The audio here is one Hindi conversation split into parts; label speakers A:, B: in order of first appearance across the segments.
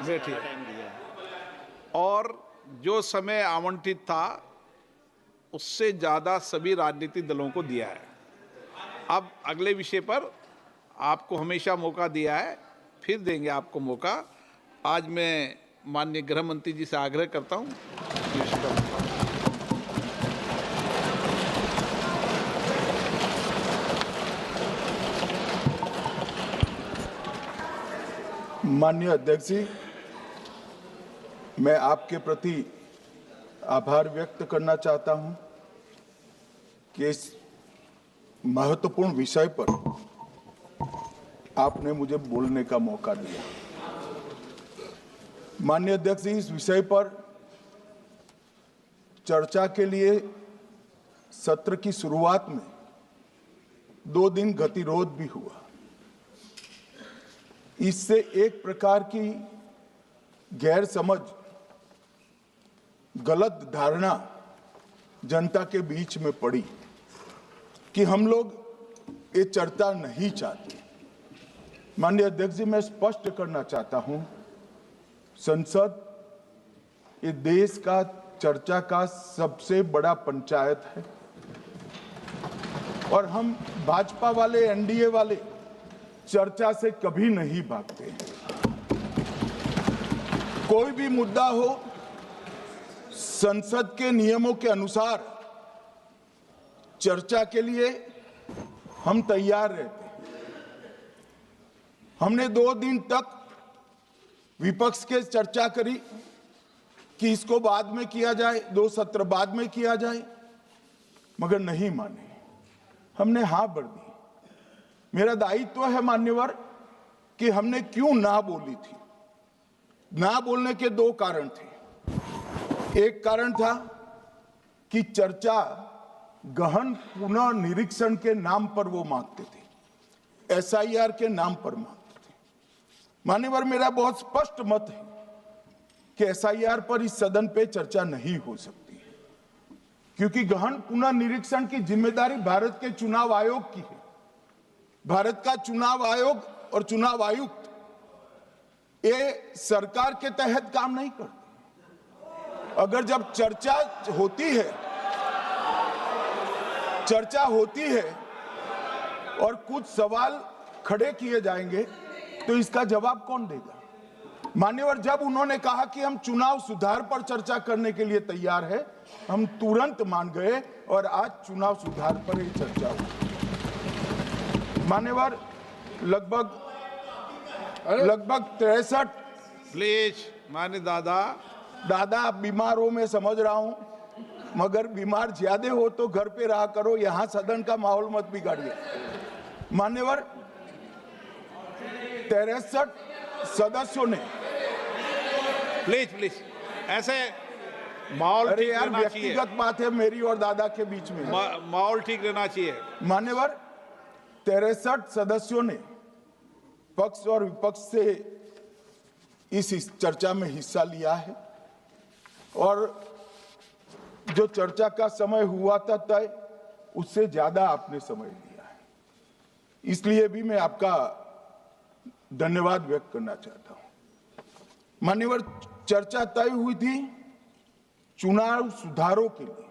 A: बैठिए। और जो समय आवंटित था उससे ज़्यादा सभी राजनीतिक दलों को दिया है। अब अगले विषय पर आपको हमेशा मौका दिया है, फिर देंगे आपको मौका। आज मैं माननीय गृह मंत्री जी से आग्रह करता हूँ।
B: माननीय अध्यक्ष जी, मैं आपके प्रति आभार व्यक्त करना चाहता हूं कि इस महत्वपूर्ण विषय पर आपने मुझे बोलने का मौका दिया। माननीय अध्यक्ष जी, इस विषय पर चर्चा के लिए सत्र की शुरुआत में 2 दिन गतिरोध भी हुआ। इससे एक प्रकार की गैर समझ, गलत धारणा जनता के बीच में पड़ी कि हम लोग ये चर्चा नहीं चाहते। माननीय अध्यक्ष जी, मैं स्पष्ट करना चाहता हूं, संसद ये देश का चर्चा का सबसे बड़ा पंचायत है और हम भाजपा वाले, एनडीए वाले चर्चा से कभी नहीं भागते। कोई भी मुद्दा हो, संसद के नियमों के अनुसार चर्चा के लिए हम तैयार रहते हैं। हमने 2 दिन तक विपक्ष के चर्चा करी कि इसको बाद में किया जाए, 2 सत्र बाद में किया जाए, मगर नहीं माने। हमने हाँ भर दी। मेरा दायित्व है मान्यवर कि हमने क्यों ना बोली थी। ना बोलने के 2 कारण थे। एक कारण था कि चर्चा गहन पुनः निरीक्षण के नाम पर वो मांगते थे, एसआईआर के नाम पर मांगते थे। मान्यवर, मेरा बहुत स्पष्ट मत है कि एसआईआर पर इस सदन पे चर्चा नहीं हो सकती, क्योंकि गहन पुनः निरीक्षण की जिम्मेदारी भारत के चुनाव आयोग की है। भारत का चुनाव आयोग और चुनाव आयुक्त ये सरकार के तहत काम नहीं करते। अगर जब चर्चा होती है और कुछ सवाल खड़े किए जाएंगे तो इसका जवाब कौन देगा? मान्यवर, जब उन्होंने कहा कि हम चुनाव सुधार पर चर्चा करने के लिए तैयार है, हम तुरंत मान गए और आज चुनाव सुधार पर ही चर्चा हुई। मान्यवर, लगभग 63।
A: प्लीज मान्य दादा,
B: आप बीमार हो, मैं समझ रहा हूं, मगर बीमार ज्यादा हो तो घर पे रहा करो, यहां सदन का माहौल मत बिगाड़िए। मान्यवर, 63 सदस्यों ने
A: प्लीज ऐसे माहौल
B: अरे
A: ठीक
B: यार,
A: रहना चाहिए।
B: व्यक्तिगत बात है मेरी और दादा के बीच में।
A: माहौल ठीक रहना चाहिए।
B: मान्यवर, 63 सदस्यों ने पक्ष और विपक्ष से इस चर्चा में हिस्सा लिया है और जो चर्चा का समय हुआ था तय, उससे ज्यादा आपने समय लिया है। इसलिए भी मैं आपका धन्यवाद व्यक्त करना चाहता हूं। मान्यवर, चर्चा तय हुई थी चुनाव सुधारों के लिए,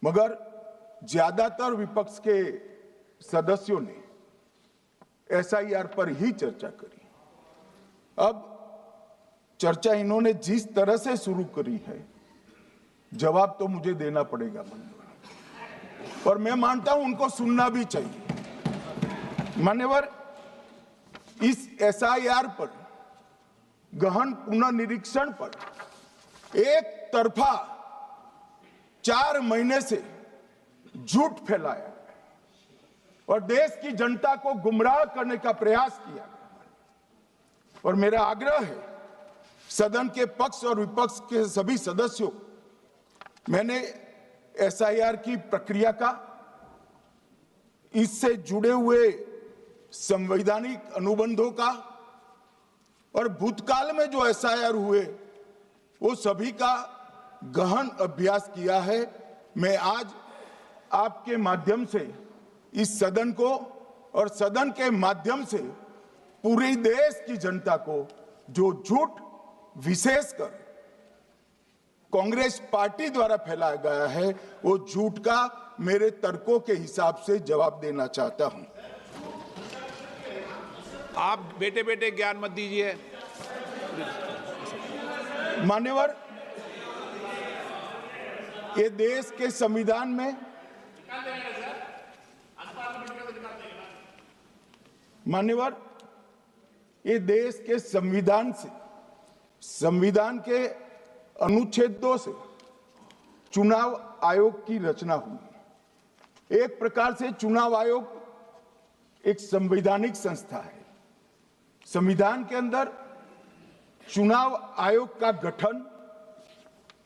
B: मगर ज्यादातर विपक्ष के सदस्यों ने एसआईआर पर ही चर्चा करी। अब चर्चा इन्होंने जिस तरह से शुरू करी है, जवाब तो मुझे देना पड़ेगा मान्यवर, और मैं मानता हूं उनको सुनना भी चाहिए। मान्यवर, इस एसआईआर पर, गहन पुनर्निरीक्षण पर एक तरफा 4 महीने से झूठ फैलाया और देश की जनता को गुमराह करने का प्रयास किया। और मेरा आग्रह है सदन के पक्ष और विपक्ष के सभी सदस्यों, मैंने एसआईआर की प्रक्रिया का, इससे जुड़े हुए संवैधानिक अनुबंधों का और भूतकाल में जो एसआईआर हुए वो सभी का गहन अभ्यास किया है। मैं आज आपके माध्यम से इस सदन को और सदन के माध्यम से पूरे देश की जनता को जो झूठ विशेषकर कांग्रेस पार्टी द्वारा फैलाया गया है, वो झूठ का मेरे तर्कों के हिसाब से जवाब देना चाहता हूं।
A: आप बेटे बेटे ज्ञान मत दीजिए।
B: मान्यवर, ये देश के संविधान में मान्यवर, ये देश के संविधान से, संविधान के अनुच्छेद 2 से चुनाव आयोग की रचना हुई। एक प्रकार से चुनाव आयोग एक संवैधानिक संस्था है। संविधान के अंदर चुनाव आयोग का गठन,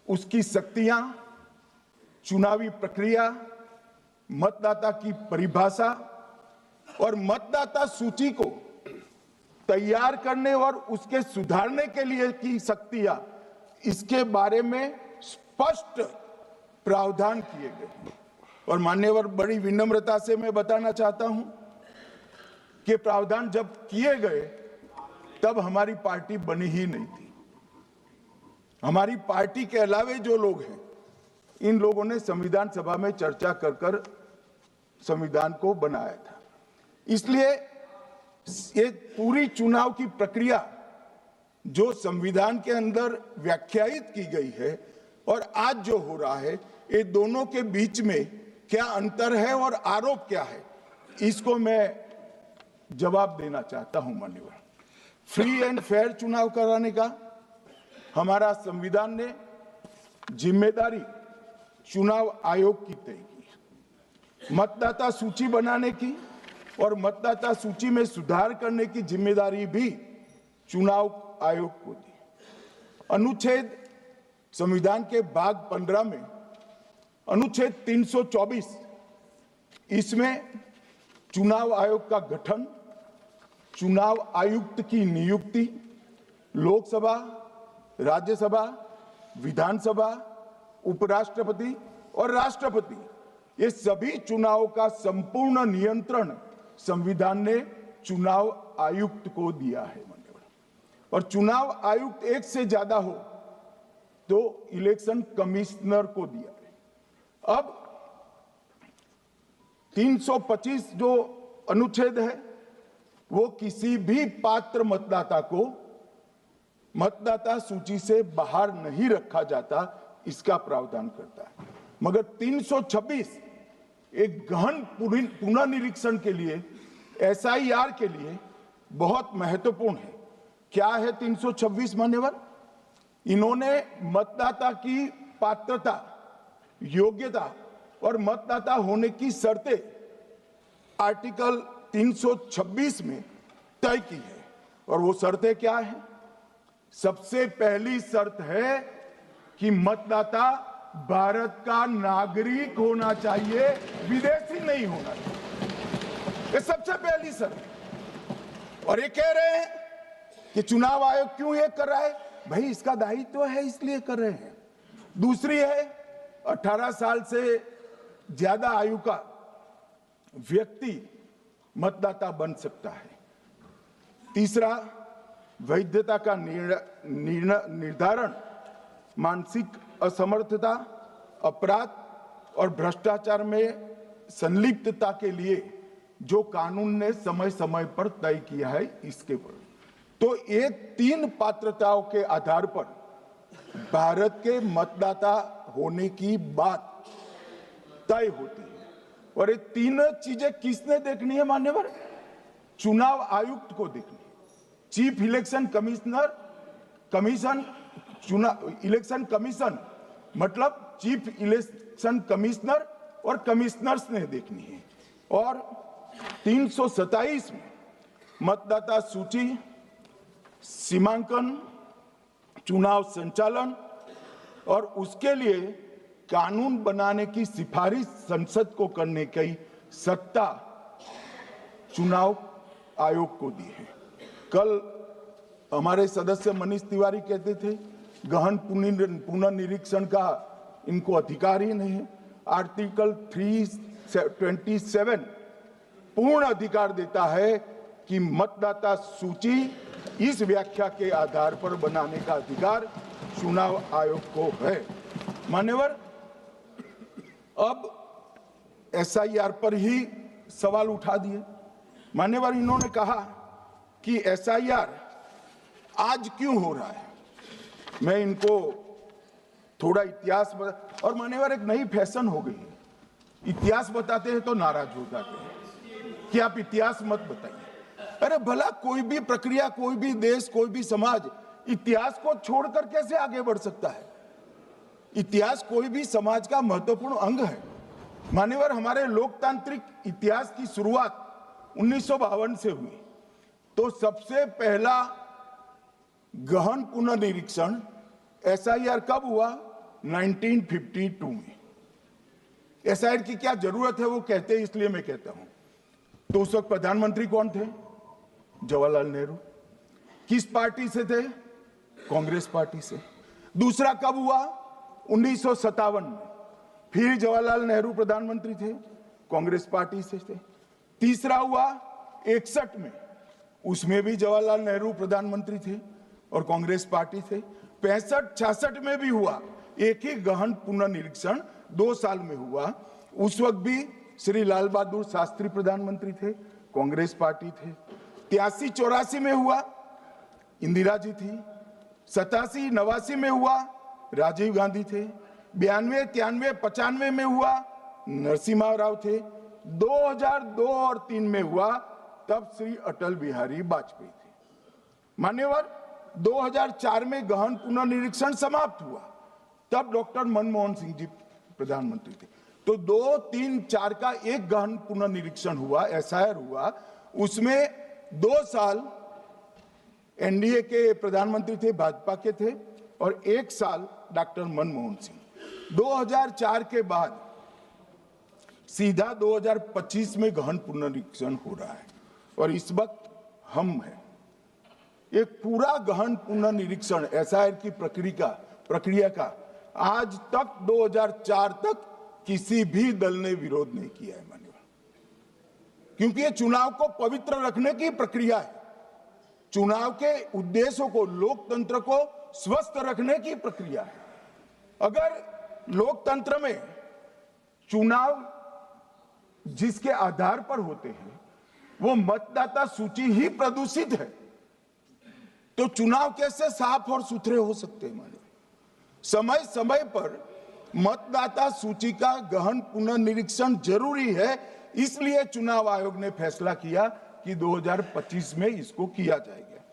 B: उसकी शक्तियां, चुनावी प्रक्रिया, मतदाता की परिभाषा और मतदाता सूची को तैयार करने और उसके सुधारने के लिए की शक्तियां, इसके बारे में स्पष्ट प्रावधान किए गए। और मान्यवर, बड़ी विनम्रता से मैं बताना चाहता हूं कि प्रावधान जब किए गए तब हमारी पार्टी बनी ही नहीं थी। हमारी पार्टी के अलावे जो लोग हैं, इन लोगों ने संविधान सभा में चर्चा कर संविधान को बनाया था। इसलिए ये पूरी चुनाव की प्रक्रिया जो संविधान के अंदर व्याख्यायित की गई है और आज जो हो रहा है, ये दोनों के बीच में क्या अंतर है और आरोप क्या है, इसको मैं जवाब देना चाहता हूं। माननीय, फ्री एंड फेयर चुनाव कराने का हमारा संविधान ने जिम्मेदारी चुनाव आयोग की तय की। मतदाता सूची बनाने की और मतदाता सूची में सुधार करने की जिम्मेदारी भी चुनाव आयोग को दी। अनुच्छेद संविधान के भाग 15 में अनुच्छेद 324, इसमें चुनाव आयोग का गठन, चुनाव आयुक्त की नियुक्ति, लोकसभा, राज्यसभा, विधानसभा, उपराष्ट्रपति और राष्ट्रपति, ये सभी चुनाव का संपूर्ण नियंत्रण संविधान ने चुनाव आयुक्त को दिया है। और चुनाव आयुक्त एक से ज्यादा हो तो इलेक्शन कमिश्नर को दिया है। अब 325 जो अनुच्छेद है, वो किसी भी पात्र मतदाता को मतदाता सूची से बाहर नहीं रखा जाता, इसका प्रावधान करता है। मगर 326 एक गहन पुनर्निरीक्षण के लिए, एसआईआर के लिए बहुत महत्वपूर्ण है। क्या है 326 मान्यवर? इन्होंने मतदाता की पात्रता, योग्यता और मतदाता होने की शर्तें आर्टिकल 326 में तय की है। और वो शर्तें क्या है? सबसे पहली शर्त है कि मतदाता भारत का नागरिक होना चाहिए, विदेशी नहीं होना चाहिए। ये सबसे पहली शर्त। और ये कह रहे हैं कि चुनाव आयोग क्यों ये कर रहा है? भाई, इसका दायित्व है, इसलिए कर रहे हैं। दूसरी है 18 साल से ज्यादा आयु का व्यक्ति मतदाता बन सकता है। तीसरा, वैधता का निर्धारण मानसिक असमर्थता, अपराध और भ्रष्टाचार में संलिप्तता के लिए जो कानून ने समय समय पर तय किया है, इसके पर। तो ये 3 पात्रताओं के आधार पर भारत के मतदाता होने की बात तय होती है। और ये 3 चीजें किसने देखनी है मान्यवर? चुनाव आयुक्त को देखनी है। चीफ इलेक्शन इलेक्शन कमीशन मतलब चीफ इलेक्शन कमिश्नर और कमिश्नर्स ने देखनी है। और 327 में मतदाता सूची, सीमांकन, चुनाव संचालन और उसके लिए कानून बनाने की सिफारिश संसद को करने की सत्ता चुनाव आयोग को दी है। कल हमारे सदस्य मनीष तिवारी कहते थे गहन पुनर्निरीक्षण का इनको अधिकार ही नहीं है। आर्टिकल 327 पूर्ण अधिकार देता है कि मतदाता सूची इस व्याख्या के आधार पर बनाने का अधिकार चुनाव आयोग को है। मान्यवर, अब एसआईआर पर ही सवाल उठा दिए। मान्यवर, इन्होंने कहा कि एसआईआर आज क्यों हो रहा है। मैं इनको थोड़ा इतिहास और मान्यवर एक नई फैशन हो गई है, इतिहास बताते हैं तो नाराज हो जाते हैं कि आप इतिहास मत बताइए। अरे भला कोई भी प्रक्रिया, कोई भी देश, कोई भी समाज इतिहास को छोड़कर कैसे आगे बढ़ सकता है। इतिहास कोई भी समाज का महत्वपूर्ण अंग है। मान्यवर, हमारे लोकतांत्रिक इतिहास की शुरुआत 1952 से हुई। तो सबसे पहला गहन पुनर्निरीक्षण एसआईआर कब हुआ? 1952 में। एसआईआर की क्या जरूरत है वो कहते हैं, इसलिए मैं कहता हूं। तो उस वक्त प्रधानमंत्री कौन थे? जवाहरलाल नेहरू। किस पार्टी से थे? कांग्रेस पार्टी से। दूसरा कब हुआ? 1957 में। फिर जवाहरलाल नेहरू प्रधानमंत्री थे, कांग्रेस पार्टी से थे। तीसरा हुआ 61 में, उसमें भी जवाहरलाल नेहरू प्रधानमंत्री थे और कांग्रेस पार्टी थे। 65-66 में भी हुआ, एक ही गहन पुनर्निरीक्षण 2 साल में हुआ। उस वक्त भी श्री लाल बहादुर शास्त्री प्रधानमंत्री थे, कांग्रेस पार्टी थे। 83-84 में हुआ, इंदिरा जी थी। 87-89 में हुआ, राजीव गांधी थे। 92-93-95 में हुआ, नरसिम्हा राव थे। 2002 और 3 में हुआ, तब श्री अटल बिहारी वाजपेयी थे। मान्यवर, 2004 में गहन पुनर्निरीक्षण समाप्त हुआ, तब डॉक्टर मनमोहन सिंह जी प्रधानमंत्री थे। तो 2, 3, 4 का एक गहन पुनर्निरीक्षण हुआ, एसआईआर हुआ। उसमें 2 साल एनडीए के प्रधानमंत्री थे, भाजपा के थे, और 1 साल डॉक्टर मनमोहन सिंह। 2004 के बाद सीधा 2025 में गहन पुनर्निरीक्षण हो रहा है और इस वक्त हम हैं। एक पूरा गहन पुनर्निरीक्षण एसआईआर की प्रक्रिया का आज तक 2004 तक किसी भी दल ने विरोध नहीं किया है। मान्यवर, क्योंकि ये चुनाव को पवित्र रखने की प्रक्रिया है, चुनाव के उद्देश्यों को, लोकतंत्र को स्वस्थ रखने की प्रक्रिया है। अगर लोकतंत्र में चुनाव जिसके आधार पर होते हैं वो मतदाता सूची ही प्रदूषित है, तो चुनाव कैसे साफ और सुथरे हो सकते हैं। मानो समय समय पर मतदाता सूची का गहन पुनर्निरीक्षण जरूरी है, इसलिए चुनाव आयोग ने फैसला किया कि 2025 में इसको किया जाएगा।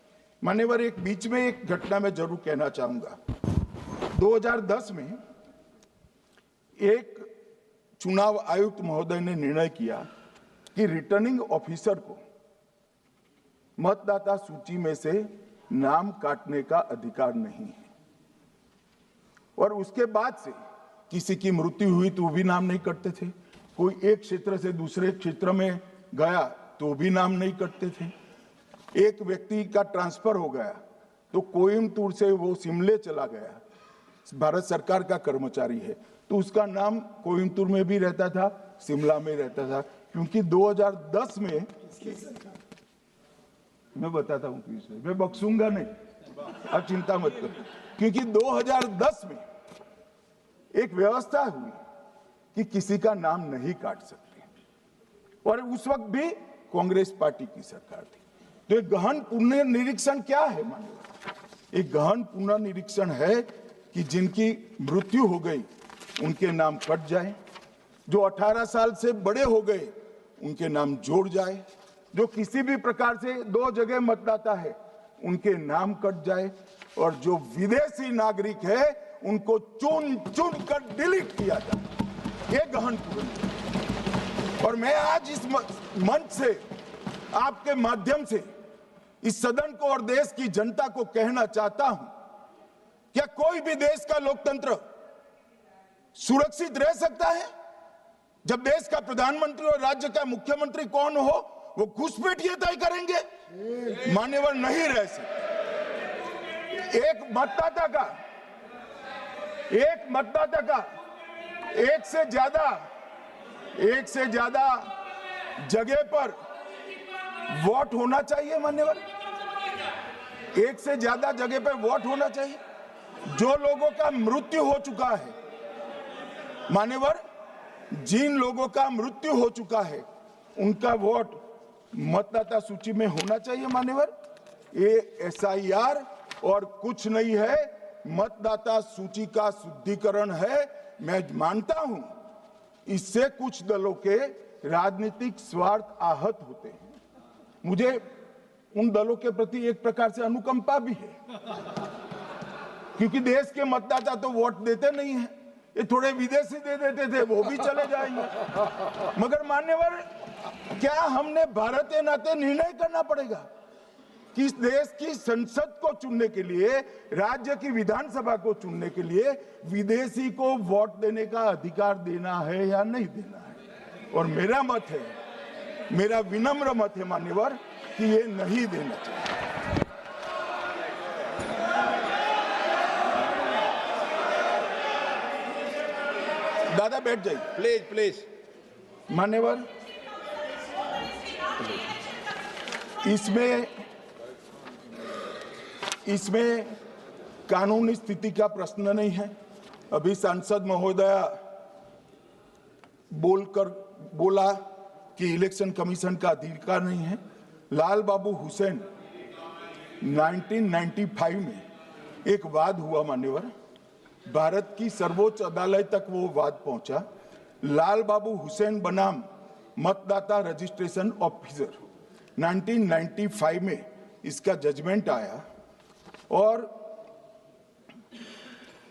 B: मान्यवर, एक बीच में एक घटना में जरूर कहना चाहूंगा। 2010 में एक चुनाव आयुक्त महोदय ने निर्णय किया कि रिटर्निंग ऑफिसर को मतदाता सूची में से नाम काटने का अधिकार नहीं है, और उसके बाद से किसी की मृत्यु हुई तो भी नाम नहीं कटते थे, कोई एक क्षेत्र से दूसरे क्षेत्र में गया तो भी नाम नहीं कटते थे। एक व्यक्ति का ट्रांसफर हो गया तो कोयम्बटूर से वो शिमले चला गया, भारत सरकार का कर्मचारी है, तो उसका नाम कोयम्बटूर में भी रहता था, शिमला में रहता था, क्योंकि 2010 में मैं बताता हूं किस, मैं बख्शूंगा नहीं, आप चिंता मत करो, क्योंकि 2010 में एक व्यवस्था हुई कि किसी का नाम नहीं काट सकते, और उस वक्त भी कांग्रेस पार्टी की सरकार थी। तो एक गहन पुनर्निरीक्षण क्या है? मानिए, एक गहन पुनर्निरीक्षण है कि जिनकी मृत्यु हो गई उनके नाम कट जाए, जो 18 साल से बड़े हो गए उनके नाम जोड़ जाए, जो किसी भी प्रकार से 2 जगह मतदाता है उनके नाम कट जाए, और जो विदेशी नागरिक है उनको चुन चुन कर डिलीट किया जाए। ये गहन पुनर्निरीक्षण। और मैं आज इस मंच से, आपके माध्यम से इस सदन को और देश की जनता को कहना चाहता हूं, क्या कोई भी देश का लोकतंत्र सुरक्षित रह सकता है जब देश का प्रधानमंत्री और राज्य का मुख्यमंत्री कौन हो वो घुसपैठिए तय करेंगे? मान्यवर, नहीं रह सकते। एक मतदाता का एक से ज्यादा जगह पर वोट होना चाहिए। मान्यवर, एक से ज्यादा जगह पे वोट होना चाहिए। जो लोगों का मृत्यु हो चुका है मान्यवर, जिन लोगों का मृत्यु हो चुका है उनका वोट मतदाता सूची में होना चाहिए मान्यवर। ये SIR और कुछ नहीं है, मतदाता सूची का शुद्धिकरण है। मैं मानता हूं इससे कुछ दलों के राजनीतिक स्वार्थ आहत होते हैं। मुझे उन दलों के प्रति एक प्रकार से अनुकंपा भी है, क्योंकि देश के मतदाता तो वोट देते नहीं है। ये थोड़े विदेशी दे देते थे, वो भी चले जाएंगे। मगर मान्यवर, क्या हमने भारत के नाते निर्णय करना पड़ेगा कि इस देश की संसद को चुनने के लिए, राज्य की विधानसभा को चुनने के लिए विदेशी को वोट देने का अधिकार देना है या नहीं देना है? और मेरा मत है, मेरा विनम्र मत है मान्यवर, कि ये नहीं देना चाहिए। दादा बैठ जाइए
A: प्लीज प्लीज।
B: मान्यवर, इसमें कानूनी स्थिति का प्रश्न नहीं है। अभी सांसद महोदया बोला कि इलेक्शन कमीशन का अधिकार नहीं है। लाल बाबू हुसैन 1995 में एक वाद हुआ मान्यवर, भारत की सर्वोच्च अदालत तक वो वाद पहुंचा। लाल बाबू हुसैन बनाम मतदाता रजिस्ट्रेशन ऑफिसर 1995 में इसका जजमेंट आया और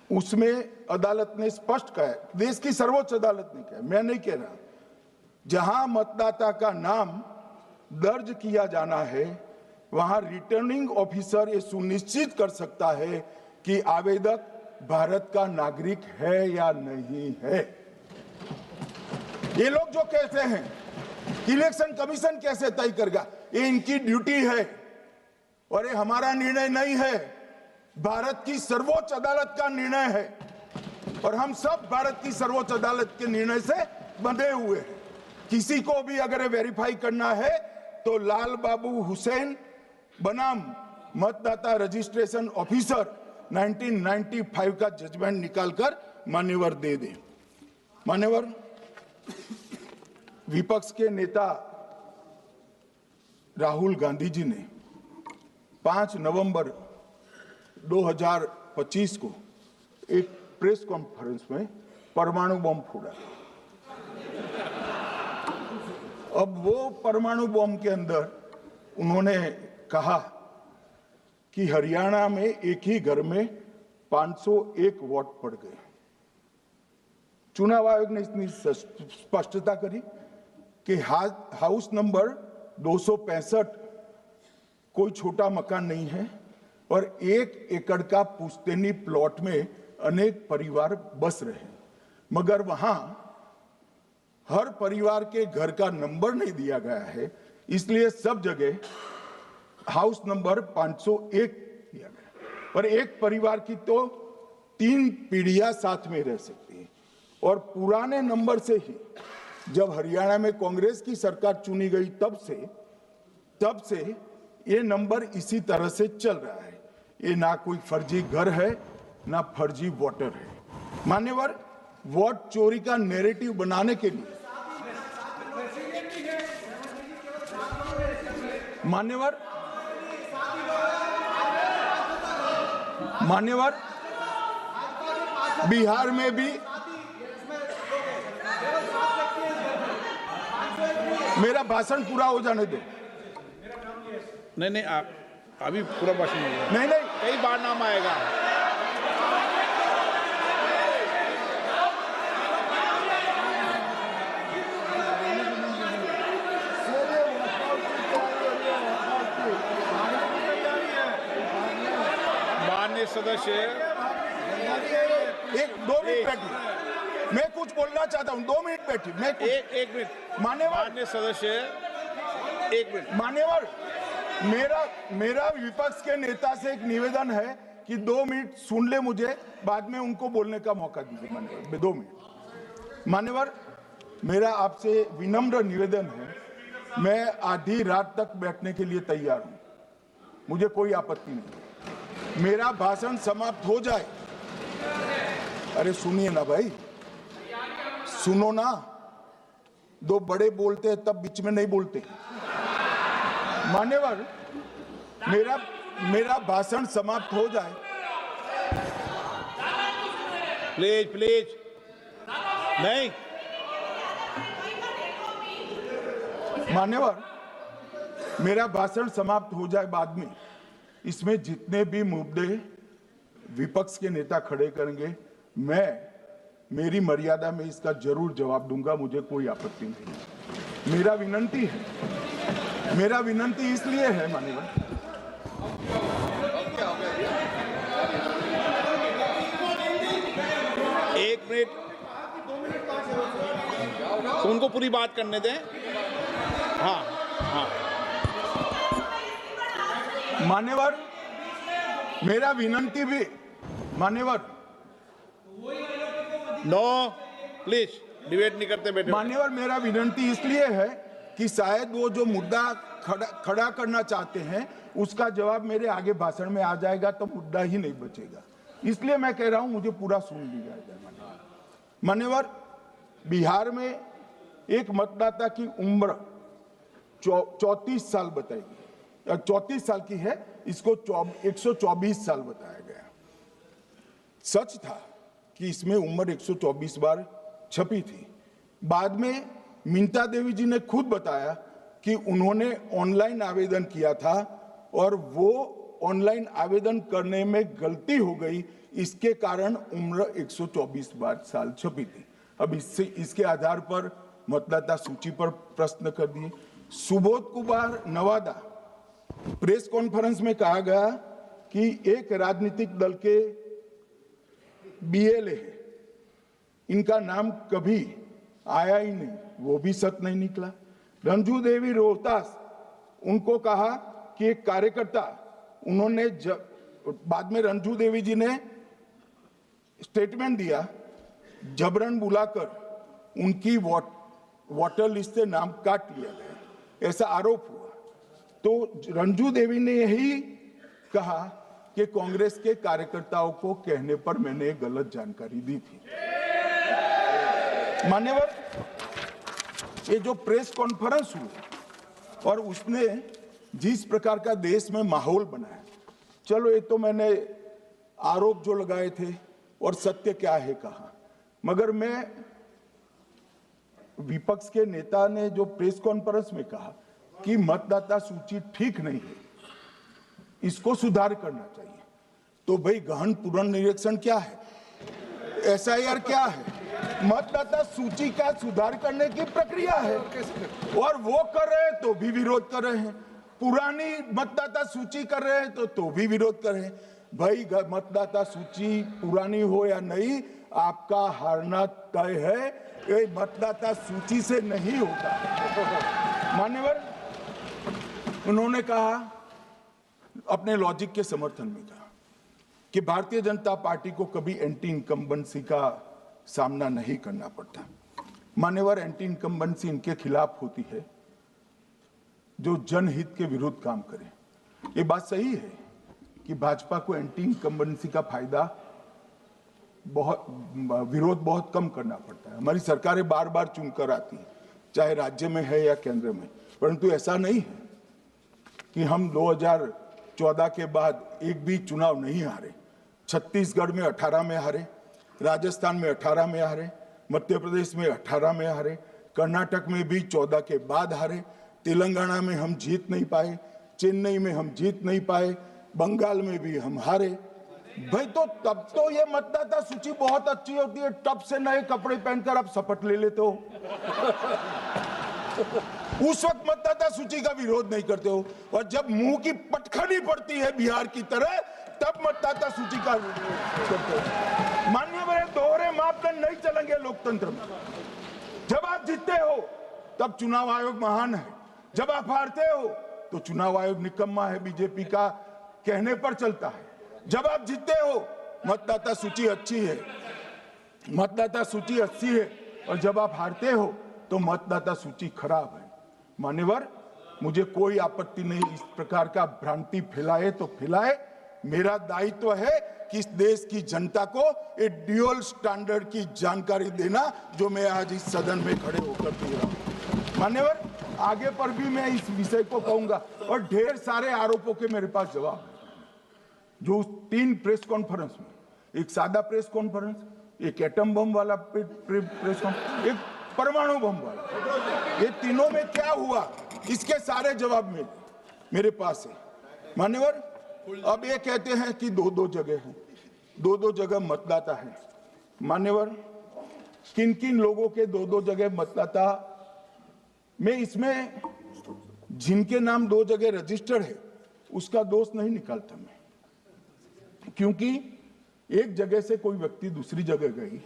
B: उसमें अदालत ने स्पष्ट कहा, देश की सर्वोच्च अदालत ने कहा, मैं नहीं कह रहा, जहां मतदाता का नाम दर्ज किया जाना है वहां रिटर्निंग ऑफिसर ये सुनिश्चित कर सकता है कि आवेदक भारत का नागरिक है या नहीं है। ये लोग जो कहते हैं इलेक्शन कमीशन कैसे तय करेगा, ये इनकी ड्यूटी है और ये हमारा निर्णय नहीं है, भारत की सर्वोच्च अदालत का निर्णय है और हम सब भारत की सर्वोच्च अदालत के निर्णय से बंधे हुए हैं। किसी को भी अगर वेरीफाई करना है तो लाल बाबू हुसैन बनाम मतदाता रजिस्ट्रेशन ऑफिसर 1995 का जजमेंट निकालकर मान्यवर दे दे। मान्यवर, विपक्ष के नेता राहुल गांधी जी ने 5 नवंबर 2025 को एक प्रेस कॉन्फ्रेंस में परमाणु बम फोड़ा। अब वो परमाणु बम के अंदर उन्होंने कहा कि हरियाणा में एक ही घर में 501 वोट पड़ गए। चुनाव आयोग ने इतनी स्पष्टता करी कि हाउस नंबर 265 कोई छोटा मकान नहीं है और 1 एकड़ का पुश्तैनी प्लॉट में अनेक परिवार बस रहे हैं, मगर वहां हर परिवार के घर का नंबर नहीं दिया गया है, इसलिए सब जगह हाउस नंबर 501 दिया गया और एक परिवार की तो 3 पीढ़ियां साथ में रह सकती है। और पुराने नंबर से ही जब हरियाणा में कांग्रेस की सरकार चुनी गई तब से ये नंबर इसी तरह से चल रहा है। ये ना कोई फर्जी घर है ना फर्जी वोटर है। मान्यवर, वोट चोरी का नैरेटिव बनाने के लिए मान्यवर बिहार में भी मेरा भाषण पूरा हो जाने दो।
A: नहीं, आप अभी पूरा भाषण
B: नहीं,
A: कई बार नाम आएगा। माननीय सदस्य,
B: 2 मिनट बैठिए, मैं कुछ बोलना चाहता हूं। 2 मिनट बैठिए, मैं
A: एक मिनट। माननीय सदस्य, 1 मिनट।
B: मान्यवर, मेरा विपक्ष के नेता से एक निवेदन है कि 2 मिनट सुन ले मुझे, बाद में उनको बोलने का मौका दीजिए। मान्यवर, 2 मिनट। मान्यवर, मेरा आपसे विनम्र निवेदन है, मैं आधी रात तक बैठने के लिए तैयार हूं, मुझे कोई आपत्ति नहीं। मेरा भाषण समाप्त हो जाए, अरे सुनिए ना भाई, सुनो ना, दो बड़े बोलते हैं तब बीच में नहीं बोलते। मान्यवर, मेरा भाषण समाप्त हो जाए।
A: प्लीज प्लीज, नहीं।
B: मान्यवर, मेरा भाषण समाप्त हो जाए बाद में, इसमें जितने भी मुद्दे विपक्ष के नेता खड़े करेंगे, मेरी मर्यादा में इसका जरूर जवाब दूंगा, मुझे कोई आपत्ति नहीं। मेरा विनंती इसलिए है मान्यवर,
A: एक मिनट, उनको पूरी बात करने दें। हाँ हाँ,
B: मान्यवर, मेरा विनंती भी, मान्यवर,
A: नो प्लीज, डिबेट नहीं करते बेटे।
B: मान्यवर, मेरा विनंती इसलिए है कि शायद वो जो मुद्दा खड़ा करना चाहते हैं उसका जवाब मेरे आगे भाषण में आ जाएगा तो मुद्दा ही नहीं बचेगा, इसलिए मैं कह रहा हूं मुझे पूरा सुन लिया जाए। मान्यवर, बिहार में एक मतदाता की उम्र 34 साल बताई गई, 34 साल की है, इसको 124 साल बताया गया। सच था कि इसमें उम्र 124 बार छपी थी। बाद में मिंता देवी जी ने खुद बताया कि उन्होंने ऑनलाइन आवेदन किया था और वो ऑनलाइन आवेदन करने में गलती हो गई, इसके कारण उम्र 124 बार साल छपी थी। अब इसके आधार पर मतदाता सूची पर प्रश्न कर दिए। सुबोध कुमार नवादा, प्रेस कॉन्फ्रेंस में कहा गया कि एक राजनीतिक दल के बीएलए है, इनका नाम कभी आया ही नहीं, वो भी सच नहीं निकला। रंजू देवी रोहतास, उनको कहा कि एक कार्यकर्ता, उन्होंने बाद में रंजू देवी जी ने स्टेटमेंट दिया, जबरन बुलाकर उनकी वोटर लिस्ट से नाम काट लिया गया, ऐसा आरोप हुआ। तो रंजू देवी ने यही कहा कि कांग्रेस के कार्यकर्ताओं को कहने पर मैंने गलत जानकारी दी थी। मान्यवर, ये जो प्रेस कॉन्फ्रेंस हुई और उसने जिस प्रकार का देश में माहौल बनाया, चलो ये तो मैंने आरोप जो लगाए थे और सत्य क्या है कहा, मगर मैं विपक्ष के नेता ने जो प्रेस कॉन्फ्रेंस में कहा कि मतदाता सूची ठीक नहीं है, इसको सुधार करना चाहिए, तो भाई गहन पुनर्निरीक्षण क्या है, एसआईआर क्या है, मतदाता सूची का सुधार करने की प्रक्रिया है, और वो कर रहे हैं तो भी विरोध कर रहे हैं, पुरानी मतदाता सूची कर रहे हैं तो भी विरोध कर रहे हैं। भाई मतदाता सूची पुरानी हो या नहीं, आपका हारना तय है, ये मतदाता सूची से नहीं होता। मान्यवर, उन्होंने कहा, अपने लॉजिक के समर्थन में कहा कि भारतीय जनता पार्टी को कभी एंटी इनकम्बेंसी का सामना नहीं करना पड़ता। मान्यवर, एंटी इनकम्बेंसी इनके खिलाफ होती है जो जनहित के विरुद्ध काम करे। ये बात सही है कि भाजपा को एंटी इनकम्बेंसी का फायदा विरोध बहुत कम करना पड़ता है। हमारी सरकारें बार बार चुनकर आती हैं, चाहे राज्य में है या केंद्र में, परंतु ऐसा नहीं है कि हम 2014 के बाद एक भी चुनाव नहीं हारे। छत्तीसगढ़ में 18 में हारे, राजस्थान में 18 में हारे, मध्य प्रदेश में 18 में हारे, कर्नाटक में भी 14 के बाद हारे, तेलंगाना में हम जीत नहीं पाए, चेन्नई में हम जीत नहीं पाए, बंगाल में भी हम हारे। भाई तो तब तो ये मतदाता सूची बहुत अच्छी होती है, टब से नए कपड़े पहनकर आप शपथ ले लेते हो। उस वक्त मतदाता सूची का विरोध नहीं करते हो, और जब मुंह की पटखनी पड़ती है बिहार की तरह, तब मतदाता सूची का विरोध करते हो। माननीय मेरे दोहरे मापदंड नहीं चलेंगे लोकतंत्र में। जब आप जीतते हो तब चुनाव आयोग महान है, जब आप हारते हो तो चुनाव आयोग निकम्मा है, बीजेपी का कहने पर चलता है। जब आप जीतते हो मतदाता सूची अच्छी है, मतदाता सूची अच्छी है, और जब आप हारते हो तो मतदाता सूची खराब है। मान्यवर, मुझे कोई आपत्ति नहीं, इस प्रकार का भ्रांति फैलाए तो फैलाए। मेरा दायित्व है कि इस देश की जनता को एक ड्यूअल स्टैंडर्ड की जानकारी देना, जो मैं आज इस सदन में खड़े होकर दे रहा हूं। मान्यवर, आगे पर भी मैं इस विषय को कहूंगा और ढेर सारे आरोपों के मेरे पास जवाब है। जो 3 प्रेस कॉन्फ्रेंस में, एक सादा प्रेस कॉन्फ्रेंस, एक एटम बम वाला प्रेस कॉन्फ्रेंस, एक परमाणु बम वाला, ये तीनों में क्या हुआ, इसके सारे जवाब मेरे पास है। मान्यवर, अब ये कहते हैं कि 2-2 जगह है, 2-2 जगह मतदाता है। मान्यवर, किन किन लोगों के 2-2 जगह मतदाता, मैं इसमें जिनके नाम 2 जगह रजिस्टर्ड है उसका दोष नहीं निकालता मैं, क्योंकि एक जगह से कोई व्यक्ति दूसरी जगह गई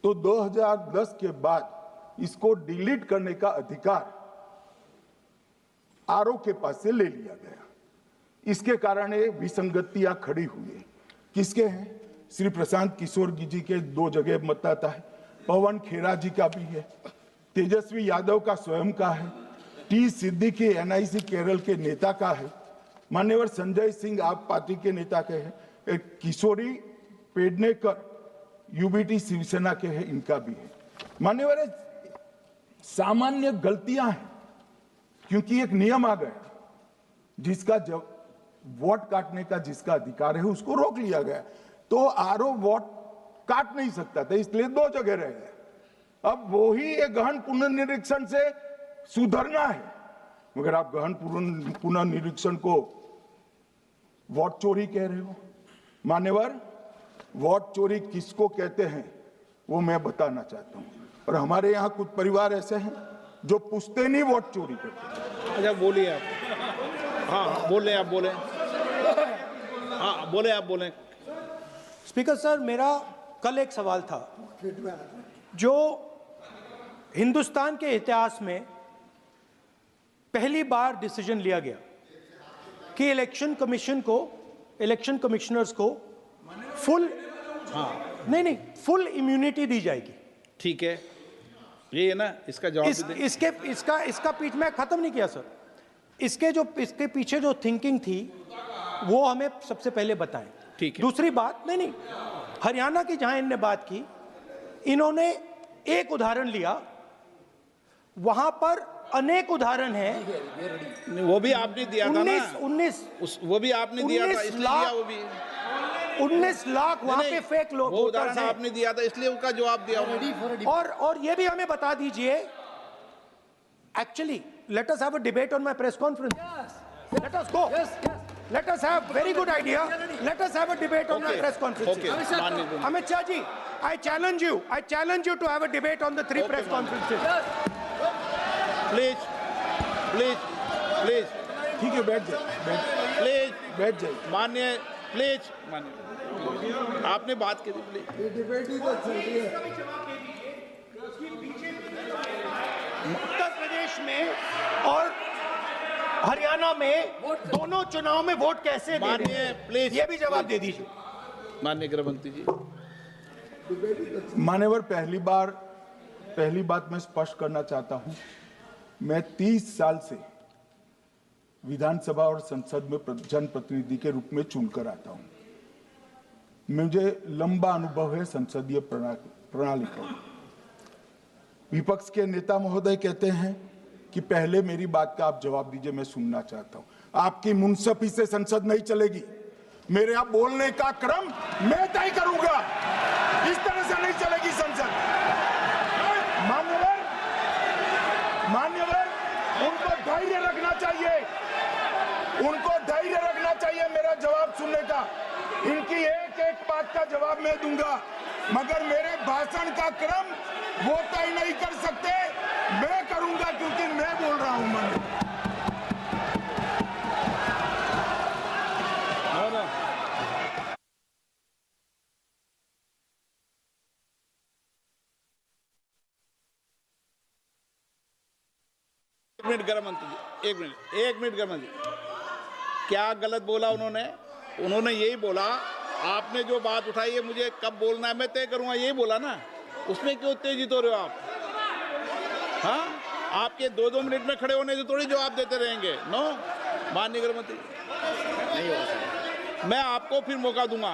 B: तो 2010 के बाद इसको डिलीट करने का अधिकार आरओ के पास से ले लिया गया। इसके कारण ये विसंगतियां खड़ी हुई है। किसके हैं? श्री प्रशांत किशोर जी के 2 जगह मतदाता है, पवन खेरा जी का भी है, तेजस्वी यादव का स्वयं का है, टी सिद्दीकी एनआईसी केरल के नेता का है, मान्यवर संजय सिंह आप पार्टी के नेता के हैं, एक किशोरी पेडनेकर यूबीटी शिवसेना के हैं, इनका भी है। मान्यवर, सामान्य गलतियां हैं, क्योंकि एक नियम आ गया, जिसका जब वोट काटने का जिसका अधिकार है उसको रोक लिया गया, तो आरओ वोट काट नहीं सकता था, इसलिए 2 जगह रह गए। अब वो ही एक गहन पुनर्निरीक्षण से सुधरना है, मगर आप गहन पुनर्निरीक्षण को वोट चोरी कह रहे हो। मान्यवर, वोट चोरी किसको कहते हैं वो मैं बताना चाहता हूं, और हमारे यहाँ कुछ परिवार ऐसे हैं जो पुश्तैनी वोट चोरी करते हैं।
A: अच्छा, बोलिए आप। हाँ, बोले आप, बोले। हाँ, बोले आप, बोले।
C: स्पीकर सर, मेरा कल एक सवाल था, जो हिंदुस्तान के इतिहास में पहली बार डिसीजन लिया गया कि इलेक्शन कमिश्नर्स को फुल फुल इम्यूनिटी दी जाएगी।
A: ठीक है, ये है ना, इसका जवाब
C: इसका पीछ मैं खत्म नहीं किया सर। इसके पीछे जो थिंकिंग थी वो हमें सबसे पहले बताएं।
A: ठीक है।
C: दूसरी बात, नहीं, हरियाणा की जहां इन्होंने बात की, इन्होंने एक उदाहरण लिया, वहां पर अनेक उदाहरण हैं।
A: वो भी आपने दिया था ना,
C: 19
A: वो भी आपने दिया था, इसलिए दिया वो भी।
C: 19 लाख वहां पे फेक लोग,
A: वो उदाहरण आपने दिया था, इसलिए उसका जवाब दिया।
C: और ये भी हमें बता दीजिए, actually let us have a debate on my press conference. Yes. Let us go. Yes. Let us have very good idea. Let us have a debate on my press conference.
A: Okay.
C: Amit Shah ji, I challenge you to have a debate on the 3 press conferences. Yes.
A: Please.
B: ठीक है, बैठ जाइए, बैठ जाइए।
A: माननीय, प्लीज माननीय, आपने बात की थी, प्लीज।
B: डिबेट ही तो चल रही है।
C: उत्तर प्रदेश में और हरियाणा में दोनों चुनाव में वोट कैसे दे रहे हैं?
A: प्लीज
C: ये भी जवाब दे दीजिए।
A: माननीय गृह मंत्री जी।
B: मान्यवर, पहली बात मैं स्पष्ट करना चाहता हूं, मैं 30 साल से विधानसभा और संसद में जनप्रतिनिधि के रूप में चुनकर आता हूं। मुझे लंबा अनुभव है संसदीय प्रणाली का। विपक्ष के नेता महोदय कहते हैं कि पहले मेरी बात का आप जवाब दीजिए, मैं सुनना चाहता हूं। आपकी मुनसफी से संसद नहीं चलेगी, मेरे आप बोलने का क्रम मैं तय करूंगा, इस तरह से नहीं चलेगी संसद। मान्यवर, उनको धैर्य रखना चाहिए, मेरा जवाब सुनने का। इनकी एक बात का जवाब मैं दूंगा, मगर मेरे भाषण का क्रम वो तय नहीं कर सकते, मैं करूंगा, क्योंकि मैं बोल रहा हूं।
A: एक मिनट गृह मंत्री जी, एक मिनट गृह मंत्री, क्या गलत बोला उन्होंने यही बोला, आपने जो बात उठाई है मुझे कब बोलना है मैं तय करूंगा, यही बोला ना, उसमें क्यों उत्तेजित हो रहे हो आप? हाँ, आपके 2-2 मिनट में खड़े होने से थोड़ी जवाब देते रहेंगे। नो, माननीय गृह मंत्री, नहीं होगा। मैं आपको फिर मौका दूंगा,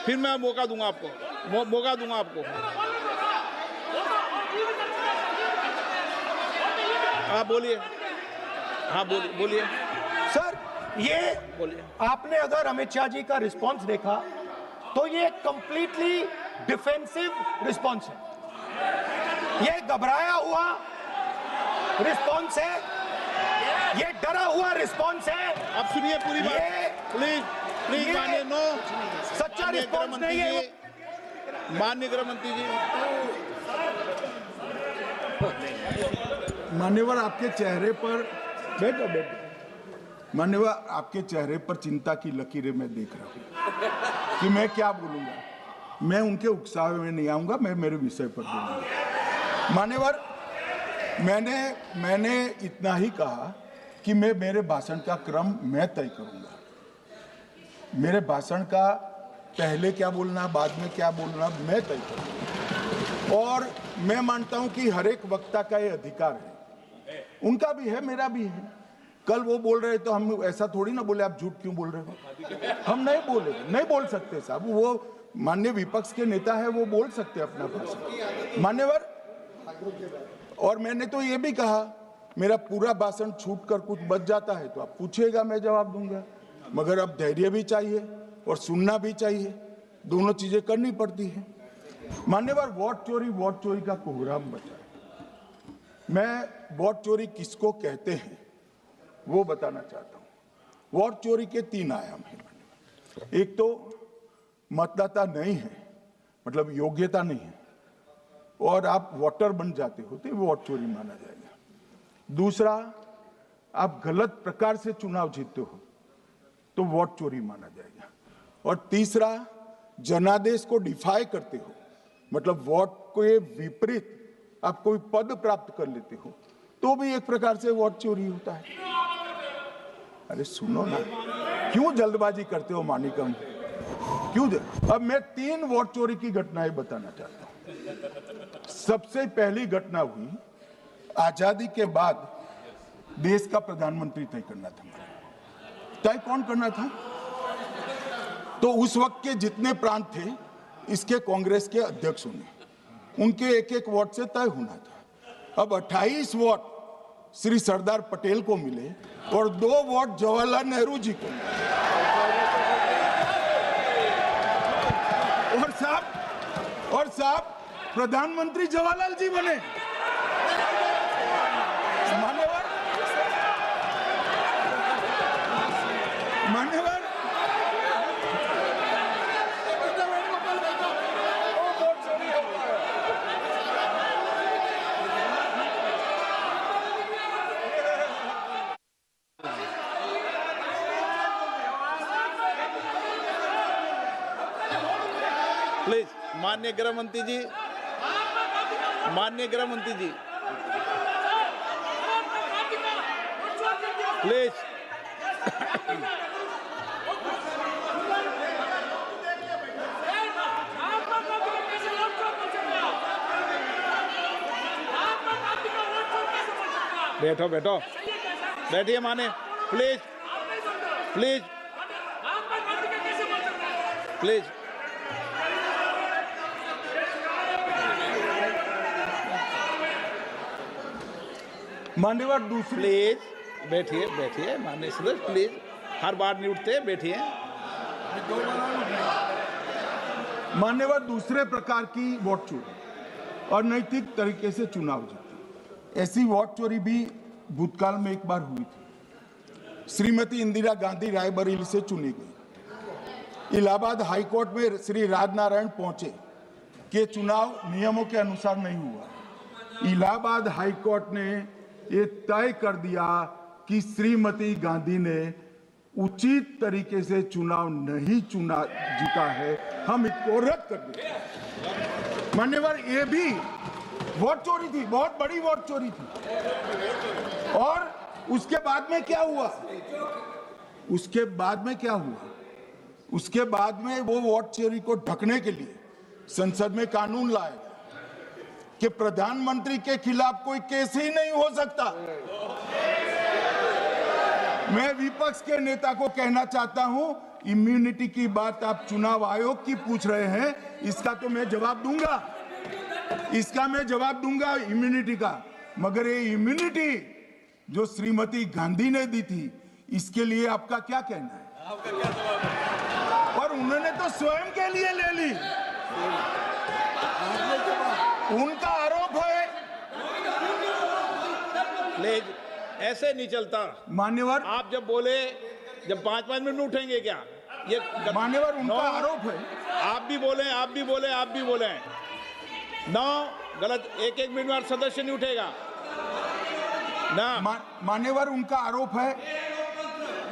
A: फिर मैं मौका दूंगा आपको, मौका दूंगा आपको। आप बोलिए, हाँ बोलिए
C: सर, ये
A: बोलिए।
C: आपने अगर अमित शाह जी का रिस्पॉन्स देखा तो ये कंप्लीटली डिफेंसिव रिस्पॉन्स है, ये घबराया हुआ रिस्पॉन्स है, ये डरा हुआ रिस्पॉन्स है।
A: अब सुनिए पूरी बात, प्लीज मानिए। नो,
C: सच्चा रिस्पॉन्स नहीं है।
A: माननीय गृह मंत्री जी,
B: मान्यवर आपके चेहरे पर बैठो। मान्यवर आपके चेहरे पर चिंता की लकीरें मैं देख रहा हूं कि मैं क्या बोलूंगा। मैं उनके उकसावे में नहीं आऊंगा, मैं मेरे विषय पर बोलूंगा। मान्यवर, मैंने इतना ही कहा कि मैं मेरे भाषण का क्रम मैं तय करूंगा। मेरे भाषण का पहले क्या बोलना, बाद में क्या बोलना, मैं तय करूंगा। और मैं मानता हूं कि हर एक वक्ता का ये अधिकार है, उनका भी है, मेरा भी है। कल वो बोल रहे तो हम ऐसा थोड़ी ना बोले आप झूठ क्यों बोल रहे हो। हम नहीं बोले, नहीं बोल सकते साहब। वो माननीय विपक्ष के नेता है, वो बोल सकते अपना भाषण। मान्यवर, और मैंने तो ये भी कहा मेरा पूरा भाषण छूट कर कुछ बच जाता है तो आप पूछिएगा, मैं जवाब दूंगा। मगर अब धैर्य भी चाहिए और सुनना भी चाहिए, दोनों चीजें करनी पड़ती है। मान्यवर, वोट चोरी का कोहराम बचा। मैं वोट चोरी किसको कहते हैं वो बताना चाहता हूं। वोट चोरी के 3 आयाम हैं। एक तो मतदाता नहीं है, मतलब योग्यता नहीं है, और आप वोटर बन जाते हो तो वोट चोरी माना जाएगा। दूसरा, आप गलत प्रकार से चुनाव जीतते हो तो वोट चोरी माना जाएगा। और तीसरा, जनादेश को डिफाई करते हो, मतलब वोट के विपरीत आप कोई पद प्राप्त कर लेते हो तो भी एक प्रकार से वोट चोरी होता है। अरे सुनो ना, क्यों जल्दबाजी करते हो मानिकम, क्यों? अब मैं 3 वोट चोरी की घटनाएं बताना चाहता हूं। सबसे पहली घटना हुई आजादी के बाद देश का प्रधानमंत्री तय करना था। तय कौन करना था? तो उस वक्त के जितने प्रांत थे इसके कांग्रेस के अध्यक्षों ने, उनके एक वोट से तय होना था। अब 28 वोट श्री सरदार पटेल को मिले और 2 वोट जवाहरलाल नेहरू जी को मिले। और साहब प्रधानमंत्री जवाहरलाल जी बने। मान्यवर,
A: प्लीज माननीय गृह मंत्री जी, माननीय गृह मंत्री जी, प्लीज। बैठो बैठिए माने, प्लीज प्लीज प्लीज।
B: मान्यवर, दूसरी,
A: प्लीज बैठिए माननीय सदस्य, प्लीज, हर बार नहीं उठते, बैठिए।
B: मान्यवर, दूसरे प्रकार की वोट चोरी और नैतिक तरीके से चुनाव जीते, ऐसी वोट चोरी भी भूतकाल में एक बार हुई थी। श्रीमती इंदिरा गांधी रायबरेली से चुनी गई। इलाहाबाद हाईकोर्ट में श्री राजनारायण पहुंचे कि चुनाव नियमों के अनुसार नहीं हुआ। इलाहाबाद हाईकोर्ट ने ये तय कर दिया कि श्रीमती गांधी ने उचित तरीके से चुनाव नहीं जीता है, हम इसको रद्द कर दें। मान्यवर, ये भी वोट चोरी थी, बहुत बड़ी वोट चोरी थी। और उसके बाद में क्या हुआ? उसके बाद में वो वोट चोरी को ढकने के लिए संसद में कानून लाया। कि प्रधानमंत्री के खिलाफ कोई केस ही नहीं हो सकता। मैं विपक्ष के नेता को कहना चाहता हूं, इम्यूनिटी की बात आप चुनाव आयोग की पूछ रहे हैं, इसका तो मैं जवाब दूंगा, इसका मैं जवाब दूंगा इम्यूनिटी का, मगर ये इम्यूनिटी जो श्रीमती गांधी ने दी थी, इसके लिए आपका क्या कहना है? आपका क्या जवाब है? और उन्होंने तो स्वयं के लिए ले ली, उनका आरोप है।
A: ले ऐसे नहीं चलता
B: मान्यवर,
A: आप जब बोले, जब 5-5 मिनट में उठेंगे क्या? ये
B: मान्यवर, उनका आरोप है।
A: आप भी बोले, आप भी बोले, आप भी बोले, 9 गलत, 1-1 मिनट में सदस्य नहीं उठेगा ना।
B: मान्यवर, उनका आरोप है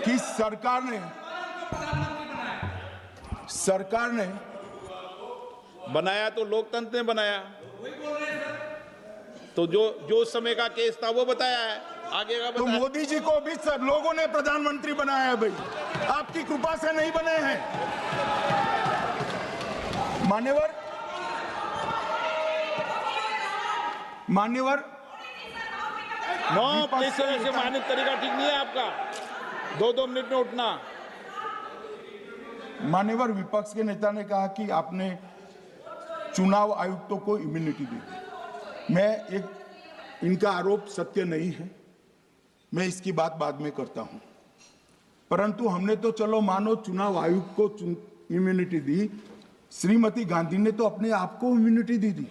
B: कि सरकार ने
A: बनाया तो लोकतंत्र ने बनाया, तो जो उस समय का केस था वो बताया है, आगे का
B: तो
A: बताया।
B: मोदी जी को भी सब लोगों ने प्रधानमंत्री बनाया है भाई, आपकी कृपा से नहीं बने हैं। मान्यवर,
A: नो प्लीज, ऐसे मानक तरीका ठीक नहीं है आपका, 2-2 मिनट में उठना।
B: मान्यवर, विपक्ष के नेता ने कहा कि आपने चुनाव आयुक्तों को इम्यूनिटी दी। इनका आरोप सत्य नहीं है, मैं इसकी बात बाद में करता हूं, परंतु हमने तो चलो मानो चुनाव आयुक्त को इम्यूनिटी दी, श्रीमती गांधी ने तो अपने आप को इम्यूनिटी दी थी।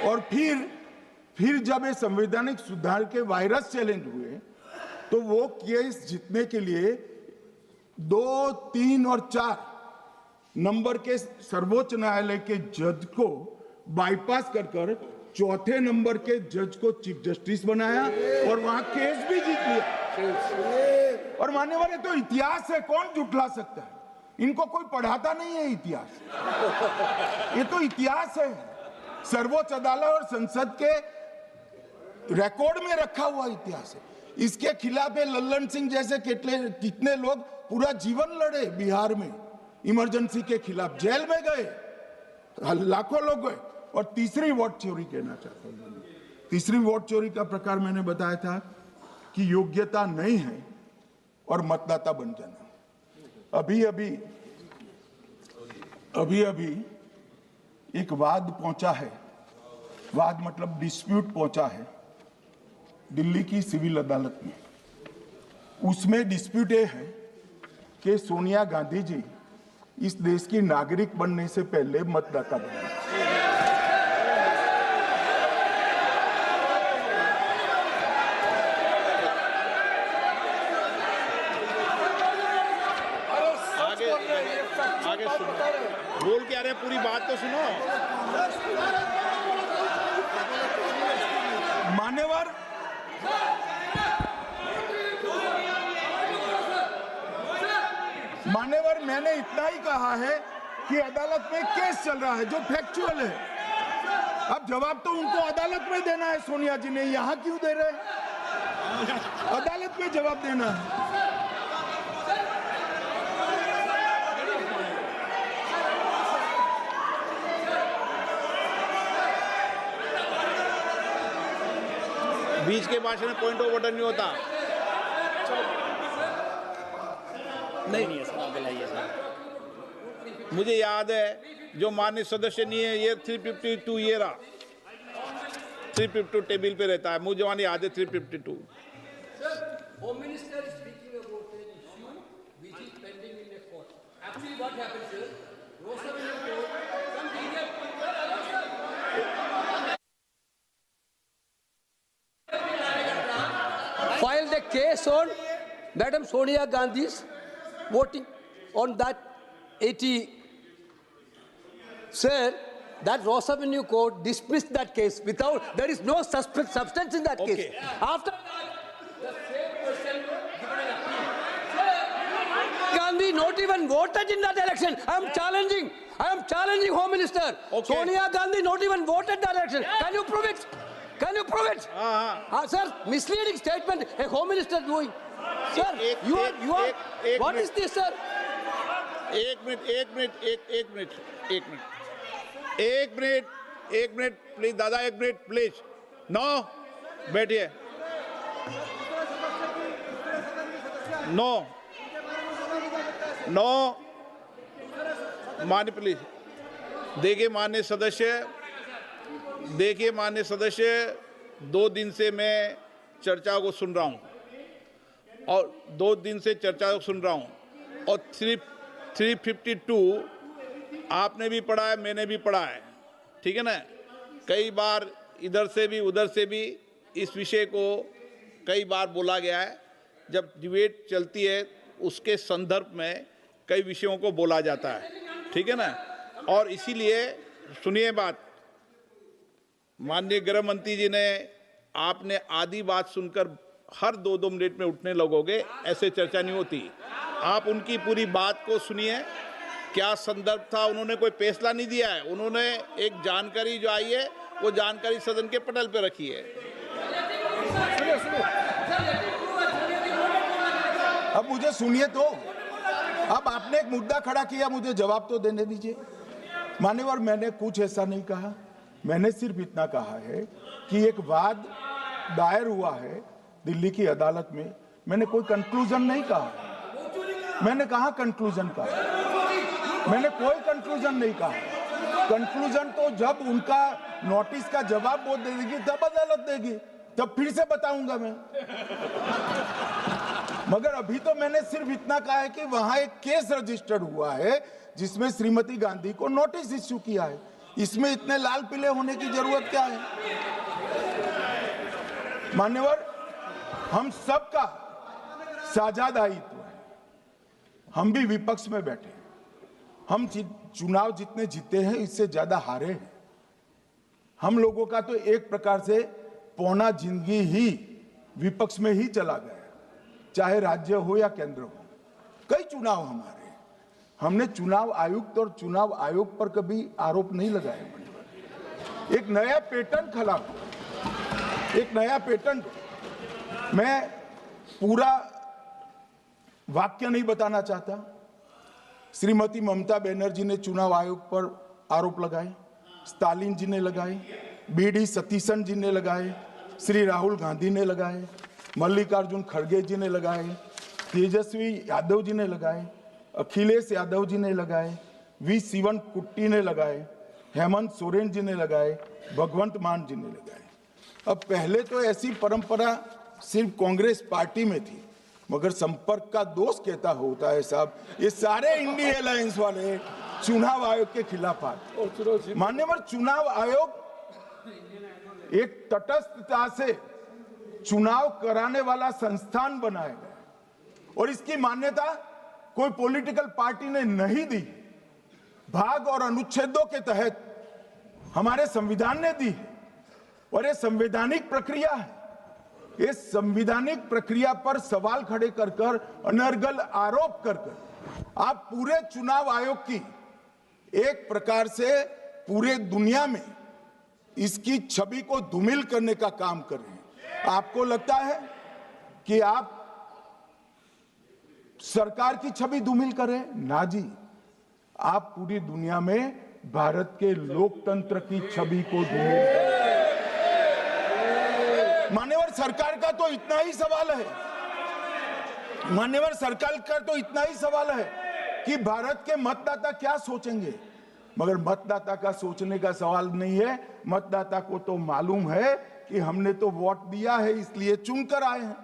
B: और फिर जब ये संवैधानिक सुधार के वायरस चैलेंज हुए, तो वो केस जीतने के लिए 2, 3 और 4 नंबर के सर्वोच्च न्यायालय के जज को बाईपास कर चौथे नंबर के जज को चीफ जस्टिस बनाया और वहां केस भी जीत लिया। और मान्यवर, ये तो इतिहास है, कौन झुठला सकता है? इनको कोई पढ़ाता नहीं है इतिहास, ये तो इतिहास है, सर्वोच्च अदालत और संसद के रिकॉर्ड में रखा हुआ इतिहास है। इसके खिलाफ लल्लन सिंह जैसे कितने लोग पूरा जीवन लड़े बिहार में, इमरजेंसी के खिलाफ जेल में गए, लाखों लोग गए। और तीसरी वोट चोरी कहना चाहता हूं, तीसरी वोट चोरी का प्रकार मैंने बताया था कि योग्यता नहीं है और मतदाता बन जाना। अभी एक वाद पहुंचा है, वाद मतलब डिस्प्यूट पहुंचा है दिल्ली की सिविल अदालत में। उसमें डिस्प्यूट ये है कि सोनिया गांधी जी इस देश की नागरिक बनने से पहले मतदाता बने।
A: आगे सुनो, बोल क्या रहे, पूरी बात तो सुनो।
B: मान्यवर, मैंने इतना ही कहा है कि अदालत में केस चल रहा है जो फैक्चुअल है। अब जवाब तो उनको अदालत में देना है, सोनिया जी ने यहां क्यों दे रहे हैं? अदालत में जवाब देना है।
A: बीच के भाषण में पॉइंट ऑफ ऑर्डर नहीं होता। नहीं है सर, मुझे याद है जो माननीय सदस्य नहीं है, ये 352 ये रहा, 352 टेबल पे रहता है, मुझे जवान याद है 352।
D: Home Minister is speaking about an issue which is pending in a court. Actually, what happens is, Rosar in a court, some media people filed a case on Madam Sonia Gandhi's voting on that 80. Sir, that Ross Avenue court dismissed that case without, there is no substance in that case. After the same person given an appeal. Gandhi not even voted in that election. I am challenging Home Minister.
A: Okay.
D: Sonia Gandhi not even voted that election. Can you prove it? Can you prove it? Sir, misleading statement a Home Minister doing. Sir, you are. What is this, sir?
A: एक मिनट एक मिनट प्लीज दादा, एक मिनट प्लीज। नो, बैठिए। नो नो, मान्य प्लीज। देखिए माननीय सदस्य, 2 दिन से मैं चर्चा को सुन रहा हूं और 2 दिन से चर्चा को सुन रहा हूं और 352 आपने भी पढ़ा है, मैंने भी पढ़ा है, ठीक है ना। कई बार इधर से भी उधर से भी इस विषय को कई बार बोला गया है। जब डिबेट चलती है उसके संदर्भ में कई विषयों को बोला जाता है, ठीक है ना। और इसीलिए सुनिए बात, माननीय गृह मंत्री जी ने, आपने आधी बात सुनकर हर 2-2 मिनट में उठने लगोगे, ऐसे चर्चा नहीं होती। आप उनकी पूरी बात को सुनिए, क्या संदर्भ था, उन्होंने कोई फैसला नहीं दिया है, उन्होंने एक जानकारी जो आई है वो जानकारी सदन के पटल पे रखी है।
B: अब मुझे सुनिए तो, अब आपने एक मुद्दा खड़ा किया, मुझे जवाब तो देने दीजिए। मान्यवर, मैंने कुछ ऐसा नहीं कहा, मैंने सिर्फ इतना कहा है कि एक वाद दायर हुआ है दिल्ली की अदालत में, मैंने कोई कंक्लूजन नहीं कहा। मैंने कहा कंक्लूजन का, मैंने कोई कंक्लूजन नहीं कहा। कंक्लूजन तो जब उनका नोटिस का जवाब वो दे देगी तब अदालत देगी, तब फिर से बताऊंगा मैं। मगर अभी तो मैंने सिर्फ इतना कहा है कि वहां एक केस रजिस्टर्ड हुआ है जिसमें श्रीमती गांधी को नोटिस इश्यू किया है। इसमें इतने लाल पीले होने की जरूरत क्या है? मान्यवर, हम सबका साझा दायित्व है, हम भी विपक्ष में बैठे, हम चुनाव जितने जीते हैं इससे ज्यादा हारे हैं। हम लोगों का तो एक प्रकार से पौना जिंदगी ही विपक्ष में ही चला गया, चाहे राज्य हो या केंद्र हो। कई चुनाव हमारे, हमने चुनाव आयुक्त और चुनाव आयोग पर कभी आरोप नहीं लगाए। एक नया पैटर्न खड़ा हुआ, एक नया पैटर्न। मैं पूरा वाक्य नहीं बताना चाहता। श्रीमती ममता बनर्जी ने चुनाव आयोग पर आरोप लगाए, स्टालिन जी ने लगाए, बीडी सतीशन जी ने लगाए, श्री राहुल गांधी ने लगाए, मल्लिकार्जुन खड़गे जी ने लगाए, तेजस्वी यादव जी ने लगाए, अखिलेश यादव जी ने लगाए, वी शिवन कुट्टी ने लगाए, हेमंत सोरेन जी ने लगाए, भगवंत मान जी ने लगाए। अब पहले तो ऐसी परंपरा सिर्फ कांग्रेस पार्टी में थी, मगर संपर्क का दोष कहता होता है साहब, ये सारे इंडिया अलायंस वाले चुनाव आयोग के खिलाफ आए। मान्यवर, चुनाव आयोग एक तटस्थता से चुनाव कराने वाला संस्थान बनाया गया और इसकी मान्यता कोई पॉलिटिकल पार्टी ने नहीं दी। भाग और अनुच्छेदों के तहत हमारे संविधान ने दी और ये संवैधानिक प्रक्रिया है। इस संवैधानिक प्रक्रिया पर सवाल खड़े कर कर, अनर्गल आरोप कर कर आप पूरे चुनाव आयोग की एक प्रकार से पूरे दुनिया में इसकी छवि को धूमिल करने का काम कर रहे हैं। आपको लगता है कि आप सरकार की छवि धूमिल करें? ना जी, आप पूरी दुनिया में भारत के लोकतंत्र की छवि को धूमिल करें। मान्यवर, सरकार का तो इतना ही सवाल है, मान्यवर सरकार का तो इतना ही सवाल है कि भारत के मतदाता क्या सोचेंगे। मगर मतदाता का सोचने का सवाल नहीं है। मतदाता को तो मालूम है कि हमने तो वोट दिया है इसलिए चुनकर आए हैं,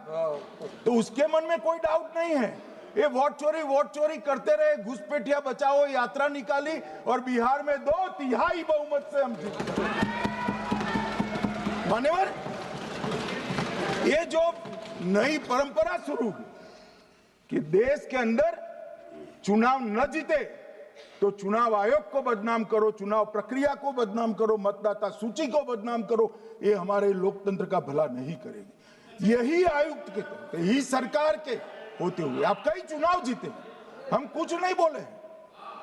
B: तो उसके मन में कोई डाउट नहीं है। ये वोट चोरी करते रहे, घुसपैठिया बचाओ यात्रा निकाली और बिहार में 2/3 बहुमत से हम जीते। मान्यवर, ये जो नई परंपरा शुरू हुई कि देश के अंदर चुनाव न जीते तो चुनाव आयोग को बदनाम करो, चुनाव प्रक्रिया को बदनाम करो, मतदाता सूची को बदनाम करो, ये हमारे लोकतंत्र का भला नहीं करेगी। यही आयुक्त के तहत, यही सरकार के होते हुए आप कई चुनाव जीते, हम कुछ नहीं बोले,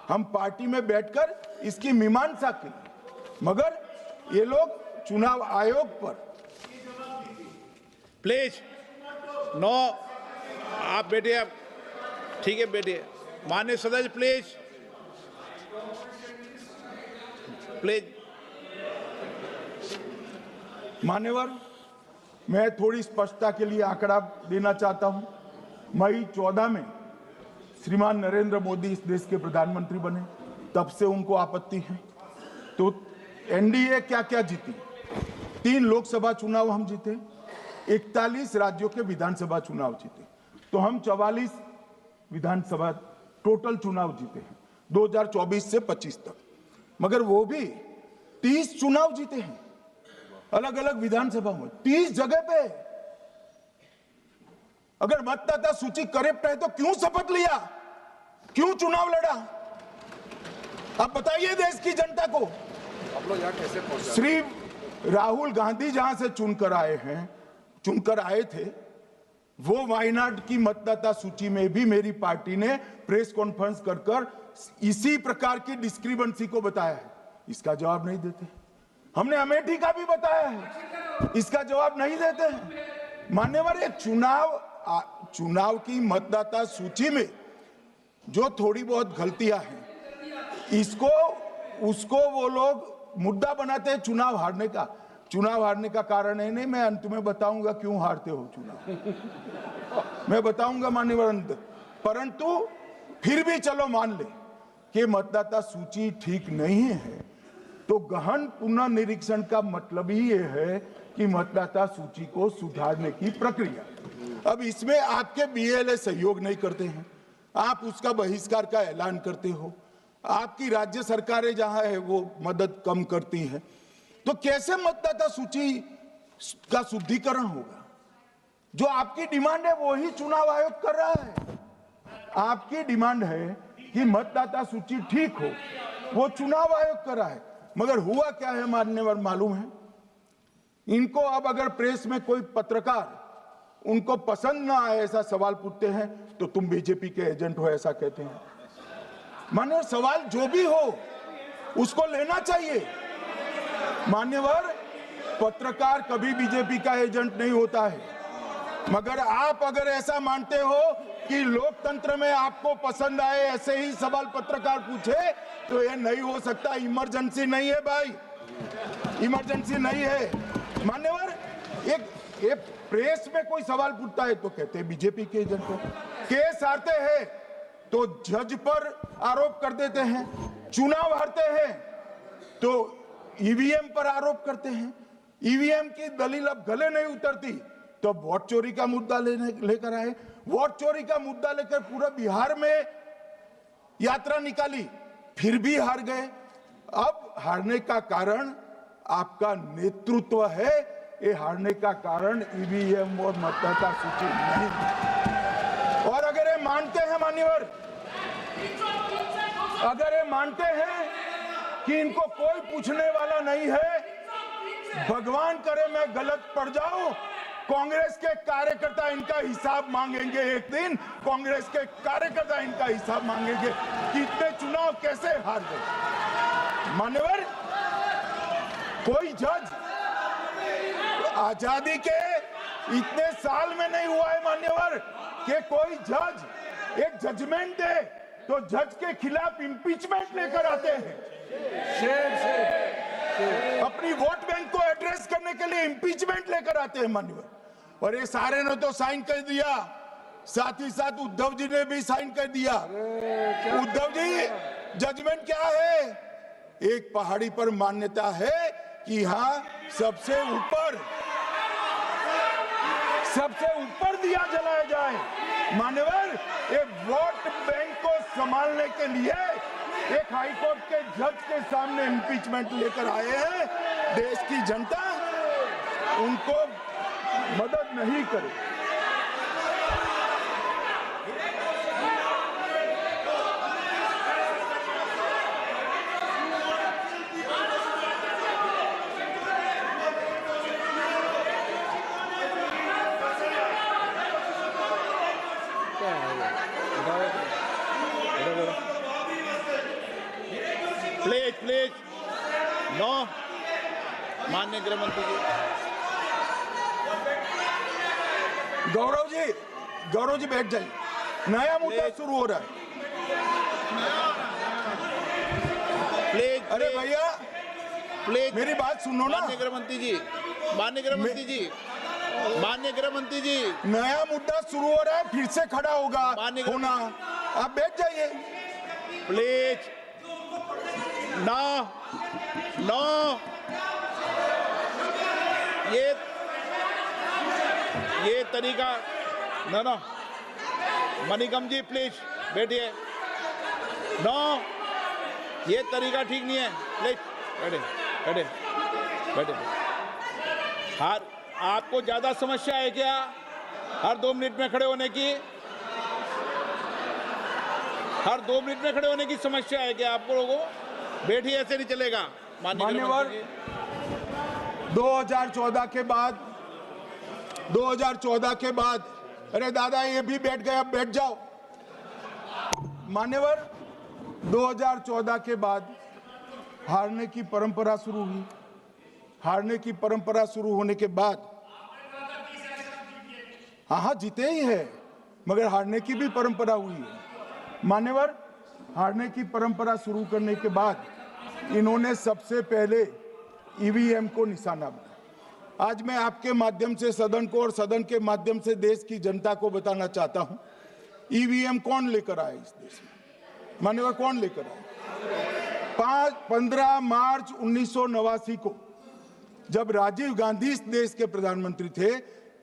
B: हम पार्टी में बैठकर इसकी मीमांसा की, मगर ये लोग चुनाव आयोग पर।
A: प्लीज नो, आप बैठिए, आप ठीक है बैठिए। माननीय सदस्य प्लीज, प्लीज
B: मान्यवर, मैं थोड़ी स्पष्टता के लिए आंकड़ा देना चाहता हूं। मई 14 में श्रीमान नरेंद्र मोदी इस देश के प्रधानमंत्री बने, तब से उनको आपत्ति है। तो एनडीए क्या क्या जीती? 3 लोकसभा चुनाव हम जीते, 41 राज्यों के विधानसभा चुनाव जीते, तो हम 44 विधानसभा टोटल चुनाव जीते हैं 2024 से 25 तक। मगर वो भी 30 चुनाव जीते हैं अलग अलग विधानसभा में, 30 जगह पे। अगर मतदाता सूची करेक्ट है तो क्यों शपथ लिया, क्यों चुनाव लड़ा? आप बताइए देश की जनता को। आप लोग यहाँ कैसे पहुंचे? श्री राहुल गांधी जहां से चुनकर आए थे, वो वायनाड की मतदाता सूची में भी मेरी पार्टी ने प्रेस कॉन्फ्रेंस कर इसी प्रकार की डिस्क्रिपेंसी को बताया है। इसका जवाब नहीं देते। हमने अमेठी का भी बताया है, इसका जवाब नहीं देते हैं। मान्यवर, एक चुनाव की मतदाता सूची में जो थोड़ी बहुत गलतियां हैं, उसको वो लोग मुद्दा बनाते हैं चुनाव हारने का। चुनाव हारने का कारण है नहीं, मैं अंत में बताऊंगा क्यों हारते हो चुनाव, मैं बताऊंगा मान्यवर अंत। परंतु फिर भी चलो मान ले कि मतदाता सूची ठीक नहीं है, तो गहन पुनर्निरीक्षण का मतलब ही ये है कि मतदाता सूची को सुधारने की प्रक्रिया। अब इसमें आपके बीएलए सहयोग नहीं करते हैं, आप उसका बहिष्कार का ऐलान करते हो, आपकी राज्य सरकारें जहां है वो मदद कम करती हैं, तो कैसे मतदाता सूची का शुद्धिकरण होगा? जो आपकी डिमांड है वो ही चुनाव आयोग कर रहा है। आपकी डिमांड है कि मतदाता सूची ठीक हो, वो चुनाव आयोग कर रहा है। मगर हुआ क्या है मान्यवर मालूम है? इनको अब अगर प्रेस में कोई पत्रकार उनको पसंद ना आए ऐसा सवाल पूछते हैं तो तुम बीजेपी के एजेंट हो ऐसा कहते हैं। मान्यवर, सवाल जो भी हो उसको लेना चाहिए। मान्यवर, पत्रकार कभी बीजेपी का एजेंट नहीं होता है। मगर आप अगर ऐसा मानते हो कि लोकतंत्र में आपको पसंद आए ऐसे ही सवाल पत्रकार पूछे, तो ये नहीं हो सकता। इमरजेंसी नहीं है भाई, इमरजेंसी नहीं है। मान्यवर, एक प्रेस में कोई सवाल पूछता है तो कहते हैं बीजेपी के एजेंट हो। केस हारते हैं तो जज पर आरोप कर देते हैं, चुनाव हारते हैं तो ईवीएम पर आरोप करते हैं। ईवीएम की दलील अब गले नहीं उतरती तो वोट चोरी का मुद्दा लेकर आए। वोट चोरी का मुद्दा लेकर पूरा बिहार में यात्रा निकाली, फिर भी हार गए। अब हारने का कारण आपका नेतृत्व है, ये हारने का कारण ईवीएम और मतदाता सूची नहीं। और अगर ये मानते हैं मान्यवर, अगर ये मानते हैं कि इनको कोई पूछने वाला नहीं है, भगवान करे मैं गलत पड़ जाऊं, कांग्रेस के कार्यकर्ता इनका हिसाब मांगेंगे। एक दिन कांग्रेस के कार्यकर्ता इनका हिसाब मांगेंगे कि इतने चुनाव कैसे हार गए। मान्यवर, कोई जज आजादी के इतने साल में नहीं हुआ है मान्यवर कि कोई जज एक जजमेंट दे तो जज के खिलाफ इंपीचमेंट लेकर आते हैं। अपनी वोट बैंक को एड्रेस करने के लिए इंपीचमेंट लेकर आते हैं मान्यवर। और ये सारे ने तो साइन कर दिया, साथ ही साथ उद्धव जी ने भी साइन कर दिया। उद्धव जी, जजमेंट क्या है? एक पहाड़ी पर मान्यता है कि हाँ सबसे ऊपर दिया जलाया जाए। मान्यवर, एक वोट बैंक को संभालने के लिए एक हाईकोर्ट के जज के सामने इंपीचमेंट लेकर आए हैं। देश की जनता उनको मदद नहीं करे।
A: प्लीज नो, माननीय गृह मंत्री जी।
B: गौरव जी बैठ जाइए, नया मुद्दा शुरू हो रहा है।
A: प्लीज,
B: अरे भैया
A: प्लीज
B: मेरी बात सुनो ना।
A: माननीय गृह मंत्री जी, माननीय गृह मंत्री जी, माननीय गृह मंत्री जी,
B: नया मुद्दा शुरू हो रहा है, फिर से खड़ा होगा होना। आप बैठ जाइए
A: प्लीज। नो नो, ये तरीका no no. Manickam ji please बैठिए। नो, ये तरीका ठीक नहीं है। प्लीज बैठे बैठे बैठे। हर आपको ज्यादा समस्या है क्या हर 2 मिनट में खड़े होने की? हर 2 मिनट में खड़े होने की समस्या है क्या आपको लोगों? बैठिए, ऐसे नहीं चलेगा।
B: मान्यवर, 2014 के बाद अरे दादा ये भी बैठ गए, अब बैठ जाओ। मान्यवर, 2014 के बाद हारने की परंपरा शुरू हुई। हारने की परंपरा शुरू होने के बाद हाँ जीते ही है, मगर हारने की भी परंपरा हुई है। मान्यवर, हारने की परंपरा शुरू करने के बाद इन्होंने सबसे पहले ईवीएम को निशाना बनाया। आज मैं आपके माध्यम से सदन को और सदन के माध्यम से देश की जनता को बताना चाहता हूं, ईवीएम कौन लेकर आया इस देश में? मान्यवर, कौन लेकर आया? 15 मार्च 1989 को जब राजीव गांधी इस देश के प्रधानमंत्री थे,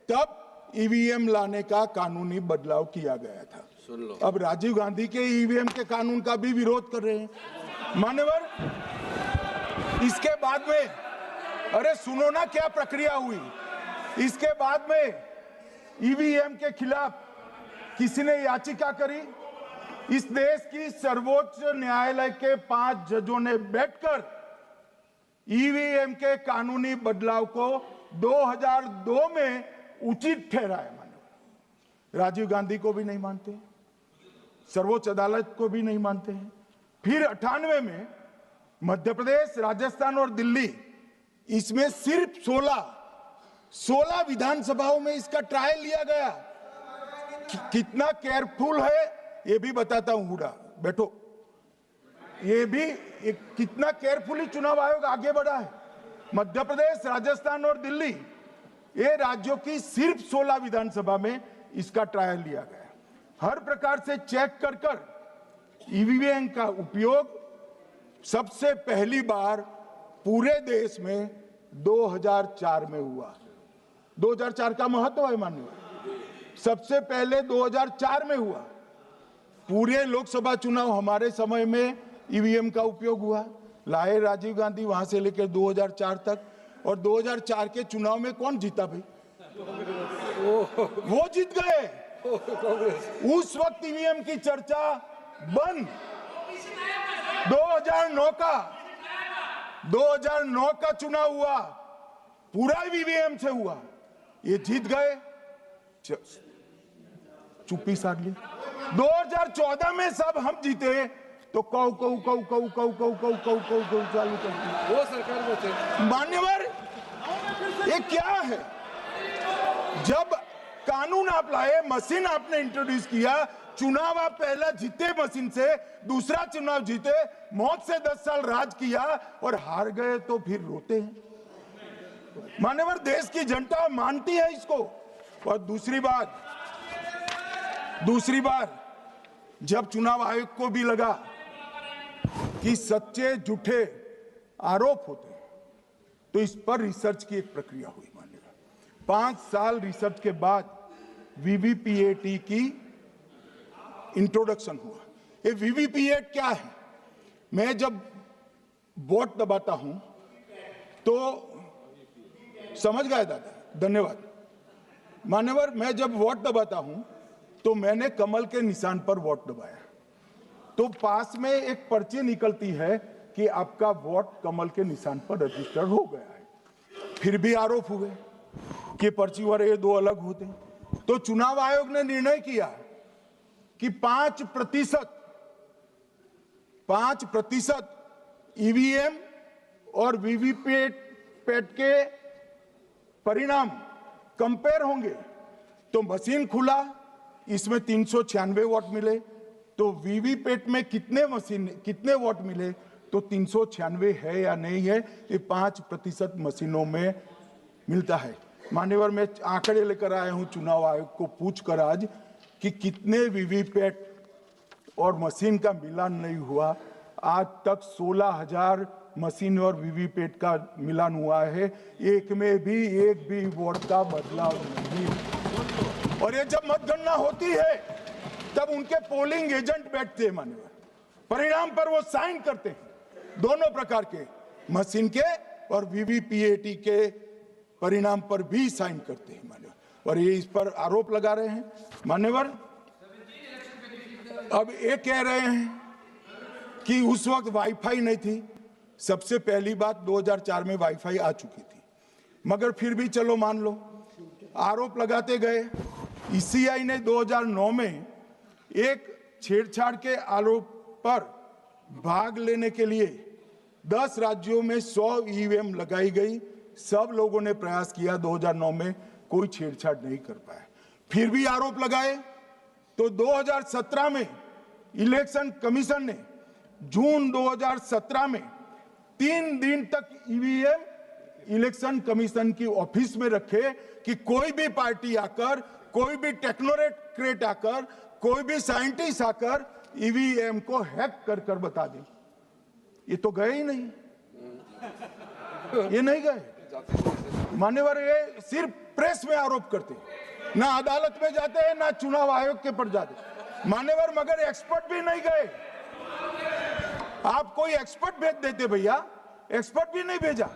B: तब ईवीएम लाने का कानूनी बदलाव किया गया था। अब राजीव गांधी के ईवीएम के कानून का भी विरोध कर रहे हैं। मान्यवर, इसके बाद में अरे सुनो ना क्या प्रक्रिया हुई। इसके बाद में ईवीएम के खिलाफ किसी ने याचिका करी। इस देश की सर्वोच्च न्यायालय के 5 जजों ने बैठकर ईवीएम के कानूनी बदलाव को 2002 में उचित ठहराया। मानो राजीव गांधी को भी नहीं मानते, सर्वोच्च अदालत को भी नहीं मानते हैं। फिर 98 में मध्य प्रदेश, राजस्थान और दिल्ली, इसमें सिर्फ 16 विधानसभाओं में इसका ट्रायल लिया गया। कितना केयरफुल है ये भी बताता हूं। हुडा बैठो, ये भी कितना केयरफुली चुनाव आयोग आगे बढ़ा है। मध्य प्रदेश, राजस्थान और दिल्ली, ये राज्यों की सिर्फ 16 विधानसभा में इसका ट्रायल लिया गया। हर प्रकार से चेक कर ईवीएम का उपयोग सबसे पहली बार पूरे देश में 2004 में हुआ। 2004 का महत्व है माननीय। सबसे पहले 2004 में हुआ। पूरे लोकसभा चुनाव हमारे समय में ईवीएम का उपयोग हुआ। लाए राजीव गांधी, वहां से लेकर 2004 तक। और 2004 के चुनाव में कौन जीता भाई? वो जीत गए। उस वक्त ईवीएम की चर्चा बंद। 2009 का चुनाव हुआ, पूरा ईवीएम से हुआ, ये जीत गए। चुप्पी साध ली। 2014 में सब हम जीते तो कौ चालू कर दी।
D: वो सरकार में थे।
B: मान्यवर, ये क्या है? जब कानून आप लाए, मशीन आपने इंट्रोड्यूस किया, चुनाव आप पहला जीते मशीन से, दूसरा चुनाव जीते, मौत से 10 साल राज किया और हार गए तो फिर रोते हैं। मान्यवर, देश की जनता मानती है इसको। और दूसरी बात जब चुनाव आयोग को भी लगा कि सच्चे झूठे आरोप होते हैं, तो इस पर रिसर्च की एक प्रक्रिया हुई। मानिएगा 5 साल रिसर्च के बाद वीवीपीएटी की इंट्रोडक्शन हुआ। ये वीवीपीएटी क्या है? मैं जब वोट दबाता हूं तो समझ गए दादा, धन्यवाद। मान्यवर, मैं जब वोट दबाता हूं तो मैंने कमल के निशान पर वोट दबाया, तो पास में एक पर्ची निकलती है कि आपका वोट कमल के निशान पर रजिस्टर हो गया है। फिर भी आरोप हुए कि पर्ची और ये 2 अलग होते हैं। तो चुनाव आयोग ने निर्णय किया कि 5% ईवीएम और वीवीपैट के परिणाम कंपेयर होंगे। तो मशीन खुला, इसमें 396 वोट मिले। तो वीवीपैट में कितने वोट मिले, तो 396 है या नहीं है, ये 5% मशीनों में मिलता है। मान्यवर, मैं आंकड़े लेकर आया हूं चुनाव आयोग को पूछकर आज कि कितने वीवीपैट और मशीन का मिलान नहीं हुआ। आज तक 16,000 मशीन और वीवीपैट का मिलान हुआ है, एक भी वोट का बदलाव नहीं। और ये जब मतगणना होती है तब उनके पोलिंग एजेंट बैठते हैं मान्यवर, परिणाम पर वो साइन करते हैं, दोनों प्रकार के, मशीन के और वीवीपैट के परिणाम पर भी साइन करते हैं मान्यवर। और ये इस पर आरोप लगा रहे हैं मान्यवर। अब ये कह रहे हैं कि उस वक्त वाईफाई नहीं थी। सबसे पहली बात, 2004 में वाईफाई आ चुकी थी, मगर फिर भी चलो मान लो, आरोप लगाते गए। ईसीआई ने 2009 में एक छेड़छाड़ के आरोप पर भाग लेने के लिए 10 राज्यों में 100 ईवीएम लगाई गई। सब लोगों ने प्रयास किया, 2009 में कोई छेड़छाड़ नहीं कर पाए, फिर भी आरोप लगाए। तो 2017 में इलेक्शन कमीशन ने जून 2017 में 3 दिन तक ईवीएम इलेक्शन कमीशन की ऑफिस में रखे कि कोई भी पार्टी आकर, कोई भी टेक्नोक्रेट आकर, कोई भी साइंटिस्ट आकर ईवीएम को हैक कर बता दे। ये तो गए ही नहीं, ये नहीं गए मान्यवर। ये सिर्फ प्रेस में आरोप करते, ना अदालत में जाते हैं, ना चुनाव आयोग के पर जाते मान्यवर, मगर एक्सपर्ट भी नहीं गए। आप कोई एक्सपर्ट भेज देते भैया, एक्सपर्ट भी नहीं भेजा।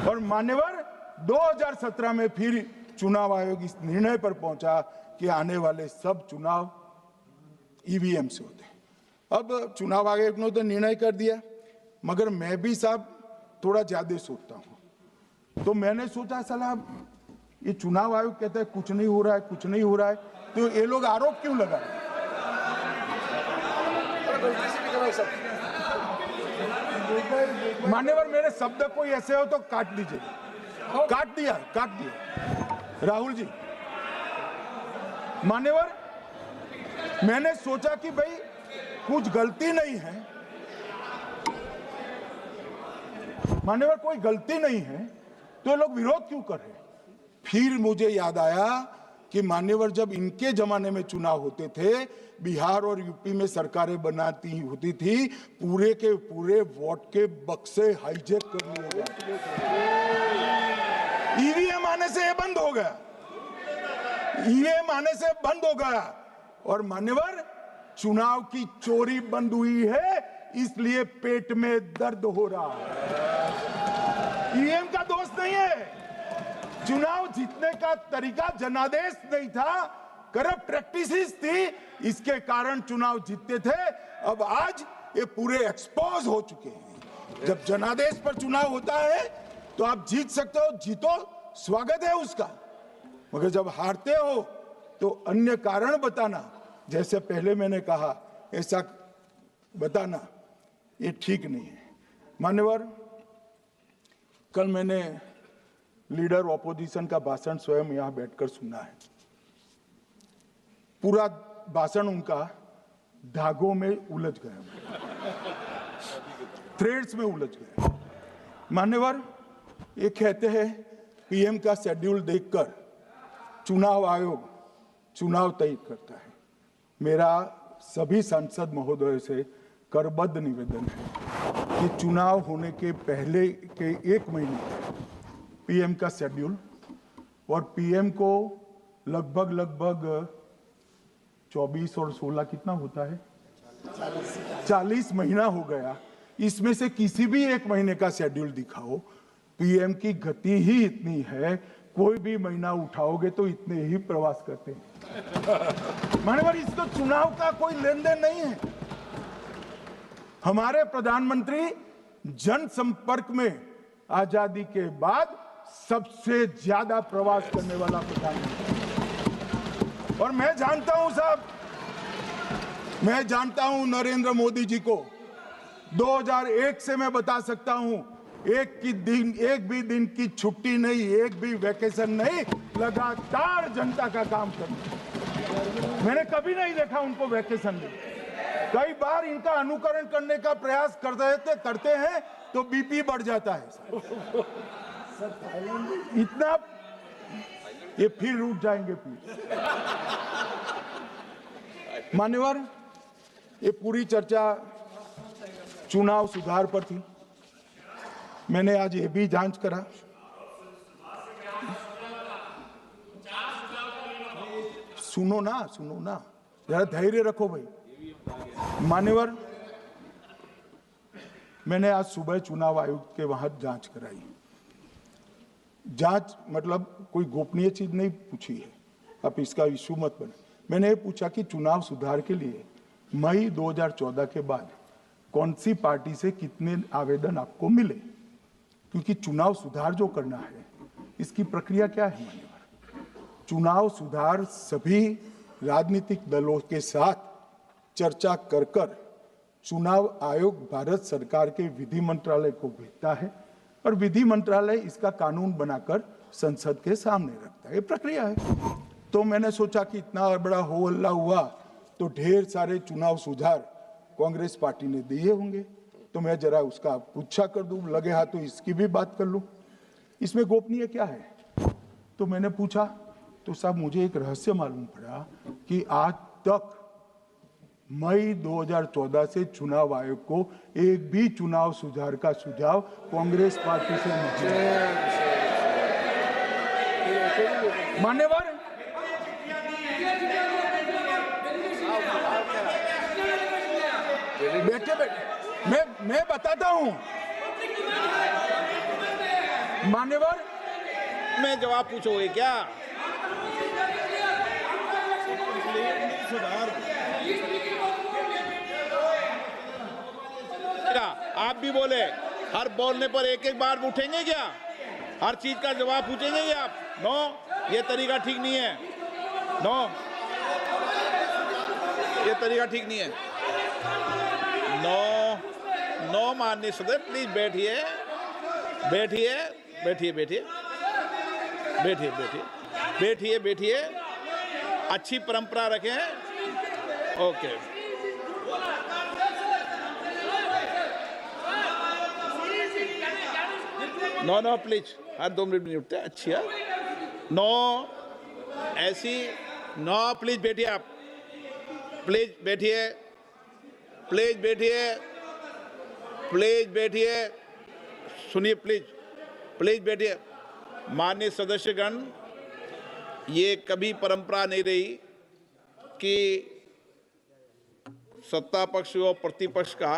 B: और मान्यवर 2017 में फिर चुनाव आयोग इस निर्णय पर पहुंचा कि आने वाले सब चुनाव ईवीएम से होते हैं। अब चुनाव आयोग ने तो निर्णय कर दिया, मगर मैं भी साहब थोड़ा ज्यादा सोचता हूं। तो मैंने सोचा साला ये चुनाव आयोग कहता है कुछ नहीं हो रहा है, कुछ नहीं हो रहा है, तो ये लोग आरोप क्यों लगा रहे हैं? मान्यवर, मेरे शब्द कोई ऐसे हो तो काट दीजिए। काट दिया राहुल जी। मान्यवर, मैंने सोचा कि भाई कुछ गलती नहीं है, मान्यवर कोई गलती नहीं है, तो ये लोग विरोध क्यों कर रहे हैं? फिर मुझे याद आया कि मान्यवर जब इनके जमाने में चुनाव होते थे, बिहार और यूपी में सरकारें बनाती होती थी, पूरे के पूरे वोट के बक्से हाईजैक कर लिए जाते थे। ईवीएम आने से ये बंद हो गया, ईवीएम आने से बंद हो गया। और मान्यवर चुनाव की चोरी बंद हुई है, इसलिए पेट में दर्द हो रहा है। ईवीएम का दोष नहीं है, चुनाव जीतने का तरीका जनादेश नहीं था, करप्ट प्रैक्टिसेस थी, इसके कारण चुनाव जीतते थे। अब आज ये पूरे एक्सपोज हो चुके हैं। जब जनादेश पर चुनाव होता है तो आप जीत सकते हो, जीतो, स्वागत है उसका, मगर जब हारते हो तो अन्य कारण बताना, जैसे पहले मैंने कहा, ऐसा बताना ये ठीक नहीं है। मान्यवर, कल मैंने लीडर ऑपोजिशन का भाषण स्वयं यहां बैठकर सुना है। पूरा भाषण उनका धागों में उलझ गया, थ्रेड्स में उलझ गया। मान्यवर, ये कहते हैं पीएम का शेड्यूल देखकर चुनाव आयोग चुनाव तय करता है। मेरा सभी सांसद महोदय से करबद्ध निवेदन है कि चुनाव होने के पहले के 1 महीने पीएम का शेड्यूल, और पीएम को लगभग 24 और 16 कितना होता है, 40 महीना हो गया। इसमें से किसी भी 1 महीने का शेड्यूल दिखाओ। पीएम की गति ही इतनी है, कोई भी महीना उठाओगे तो इतने ही प्रवास करते हैं। मान्यवर, इसको चुनाव का कोई लेन देन नहीं है। हमारे प्रधानमंत्री जनसंपर्क में आजादी के बाद सबसे ज्यादा प्रवास करने वाला प्रधानमंत्री, और मैं जानता हूं साहब, मैं जानता हूं नरेंद्र मोदी जी को 2001 से मैं बता सकता हूं, एक भी दिन की छुट्टी नहीं, एक भी वैकेशन नहीं, लगातार जनता का काम करना। मैंने कभी नहीं देखा उनको वैकेशन में। कई बार इनका अनुकरण करने का प्रयास करते हैं तो बीपी बढ़ जाता है। इतना ये फिर उठ जाएंगे प्लीज। मान्यवर, ये पूरी चर्चा चुनाव सुधार पर थी। मैंने आज ये भी जांच करा, सुनो ना, जरा धैर्य रखो भाई। मान्यवर, मैंने आज सुबह चुनाव आयोग के वहां जांच कराई। जांच मतलब कोई गोपनीय चीज नहीं पूछी है, आप इसका इशू मत बने। मैंने ये पूछा कि चुनाव सुधार के लिए मई 2014 के बाद कौन सी पार्टी से कितने आवेदन आपको मिले, क्योंकि चुनाव सुधार जो करना है इसकी प्रक्रिया क्या है। मान्यवर, चुनाव सुधार सभी राजनीतिक दलों के साथ चर्चा कर चुनाव आयोग भारत सरकार के विधि मंत्रालय को भेजता है और विधि मंत्रालय इसका कानून बनाकर संसद के सामने रखता है। ये प्रक्रिया है। तो मैंने सोचा कि इतना बड़ा हो हल्ला हुआ तो ढेर सारे चुनाव सुधार कांग्रेस पार्टी ने दिए होंगे, तो मैं जरा उसका पूछा कर दूं, लगे हाथ तो इसकी भी बात कर लूं। इसमें गोपनीय क्या है? तो मैंने पूछा तो साहब मुझे एक रहस्य मालूम पड़ा कि आज तक मई 2014 से चुनाव आयोग को एक भी चुनाव सुधार का सुझाव कांग्रेस पार्टी से नहीं मिला। मान्यवर, बैठे मैं बताता हूं। मान्यवर,
A: मैं जवाब पूछोगे क्या? आप भी बोले, हर बोलने पर एक एक बार उठेंगे क्या? हर चीज का जवाब पूछेंगे क्या आप? नो, ये तरीका ठीक नहीं है। नो, ये तरीका ठीक नहीं है। नो माननीय सदस्य, प्लीज बैठिए बैठिए बैठिए बैठिए बैठिए बैठिए बैठिए बैठिए अच्छी परंपरा रखें। ओके, नो प्लीज, हर 2 मिनट नहीं उठते। अच्छी है। नो, ऐसी नो, प्लीज बैठिए आप, प्लीज बैठिए, प्लीज बैठिए, प्लीज बैठिए, सुनिए, प्लीज बैठिए। माननीय सदस्यगण, ये कभी परंपरा नहीं रही कि सत्ता पक्ष और प्रतिपक्ष का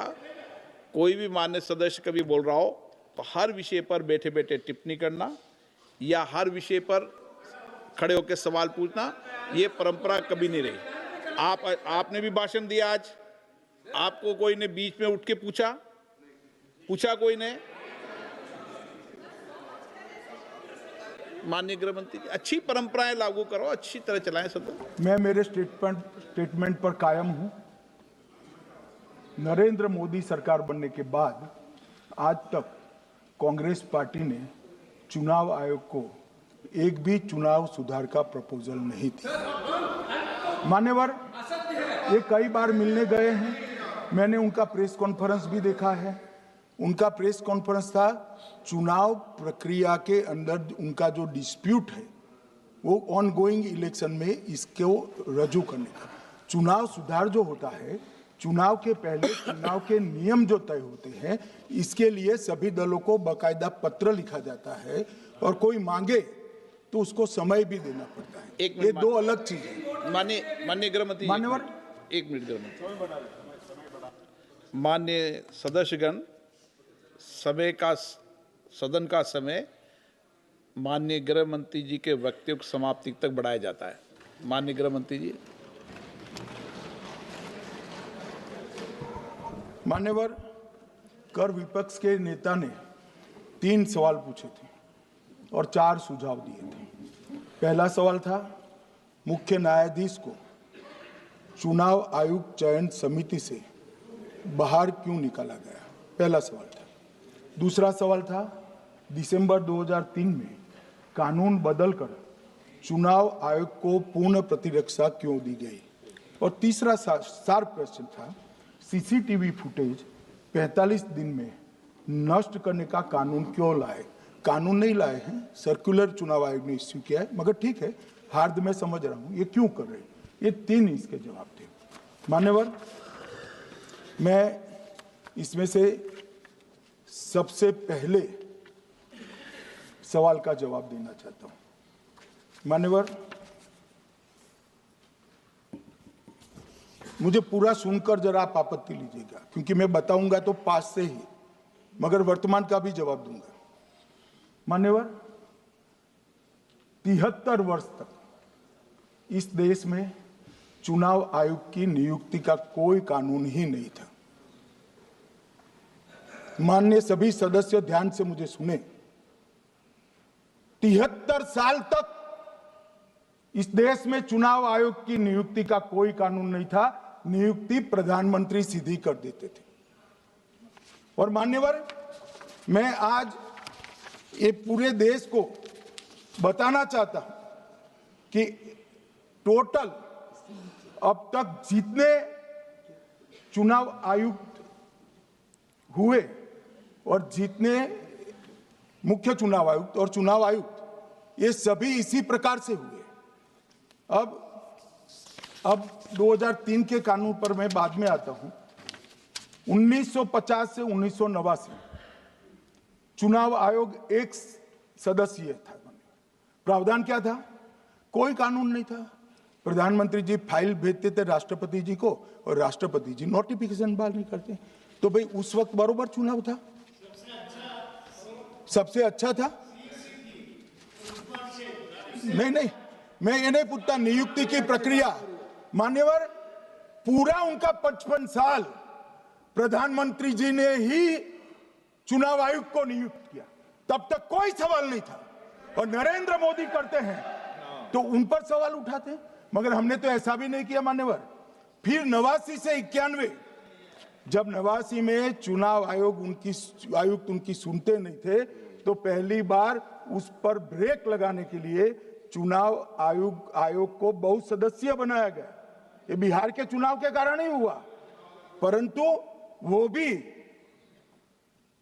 A: कोई भी माननीय सदस्य कभी बोल रहा हो तो हर विषय पर बैठे बैठे टिप्पणी करना या हर विषय पर खड़े होकर सवाल पूछना, ये परंपरा कभी नहीं रही। आपने भी भाषण दिया आज, आपको कोई ने बीच में उठ के पूछा कोई ने? माननीय गृह मंत्री जी, अच्छी परंपराएं लागू करो, अच्छी तरह चलाएं सदन।
B: मैं मेरे स्टेटमेंट पर कायम हूं। नरेंद्र मोदी सरकार बनने के बाद आज तक कांग्रेस पार्टी ने चुनाव आयोग को एक भी चुनाव सुधार का प्रपोजल नहीं दिया। मान्यवर, ये कई बार मिलने गए हैं, मैंने उनका प्रेस कॉन्फ्रेंस भी देखा है। उनका प्रेस कॉन्फ्रेंस था चुनाव प्रक्रिया के अंदर उनका जो डिस्प्यूट है वो ऑनगोइंग इलेक्शन में इसको रजू करने का। चुनाव सुधार जो होता है, चुनाव के पहले चुनाव के नियम जो तय होते हैं, इसके लिए सभी दलों को बाकायदा पत्र लिखा जाता है और कोई मांगे तो उसको समय भी देना पड़ता है। ये दो अलग चीजें।
A: माननीय गृह मंत्री,
B: मान्यवर,
A: एक मिनट गृह मंत्री। माननीय सदस्यगण, सदन का समय माननीय गृह मंत्री जी के वक्तव्य की समाप्ति तक बढ़ाया जाता है। माननीय गृह मंत्री जी।
B: मान्यवर, कर विपक्ष के नेता ने 3 सवाल पूछे थे और 4 सुझाव दिए थे। पहला सवाल था मुख्य न्यायाधीश को चुनाव आयोग चयन समिति से बाहर क्यों निकाला गया, पहला सवाल था। दूसरा सवाल था दिसंबर 2003 में कानून बदलकर चुनाव आयोग को पूर्ण प्रतिरक्षा क्यों दी गई। और तीसरा शार्प क्वेश्चन था सीसीटीवी फुटेज 45 दिन में नष्ट करने का कानून क्यों लाए, कानून नहीं लाए हैं, सर्कुलर चुनाव आयोग ने इश्यू किया है, मगर ठीक है, हार्द मैं समझ रहा हूं ये क्यों कर रहे हैं। ये 3 इसके जवाब थे। मान्यवर, मैं इसमें से सबसे पहले सवाल का जवाब देना चाहता हूं। मान्यवर, मुझे पूरा सुनकर जरा आप आपत्ति लीजिएगा, क्योंकि मैं बताऊंगा तो पास से ही, मगर वर्तमान का भी जवाब दूंगा। मान्यवर, 73 वर्ष तक इस देश में चुनाव आयोग की नियुक्ति का कोई कानून ही नहीं था। माननीय सभी सदस्य ध्यान से मुझे सुने, 73 साल तक इस देश में चुनाव आयोग की नियुक्ति का कोई कानून नहीं था। नियुक्ति प्रधानमंत्री सीधी कर देते थे। और मान्यवर, मैं आज ये पूरे देश को बताना चाहता हूं कि टोटल अब तक जितने चुनाव आयुक्त हुए और जितने मुख्य चुनाव आयुक्त और चुनाव आयुक्त, ये सभी इसी प्रकार से हुए। अब 2003 के कानून पर मैं बाद में आता हूं। 1950 से 1989 चुनाव आयोग एक सदस्यीय था। प्रावधान क्या था? कोई कानून नहीं था। प्रधानमंत्री जी फाइल भेजते थे राष्ट्रपति जी को और राष्ट्रपति जी नोटिफिकेशन बहाल नहीं करते। तो भाई उस वक्त बरोबर चुनाव था, सबसे अच्छा था। नहीं, मैं ये नहीं पूछता नियुक्ति की प्रक्रिया। मान्यवर, पूरा उनका 55 साल प्रधानमंत्री जी ने ही चुनाव आयुक्त को नियुक्त किया, तब तक कोई सवाल नहीं था। और नरेंद्र मोदी करते हैं तो उन पर सवाल उठाते हैं, मगर हमने तो ऐसा भी नहीं किया। मान्यवर, फिर 89 से 91, जब 89 में चुनाव आयुक्त उनकी सुनते नहीं थे, तो पहली बार उस पर ब्रेक लगाने के लिए चुनाव आयोग को बहुसदस्यीय बनाया गया। ये बिहार के चुनाव के कारण ही हुआ, परंतु वो भी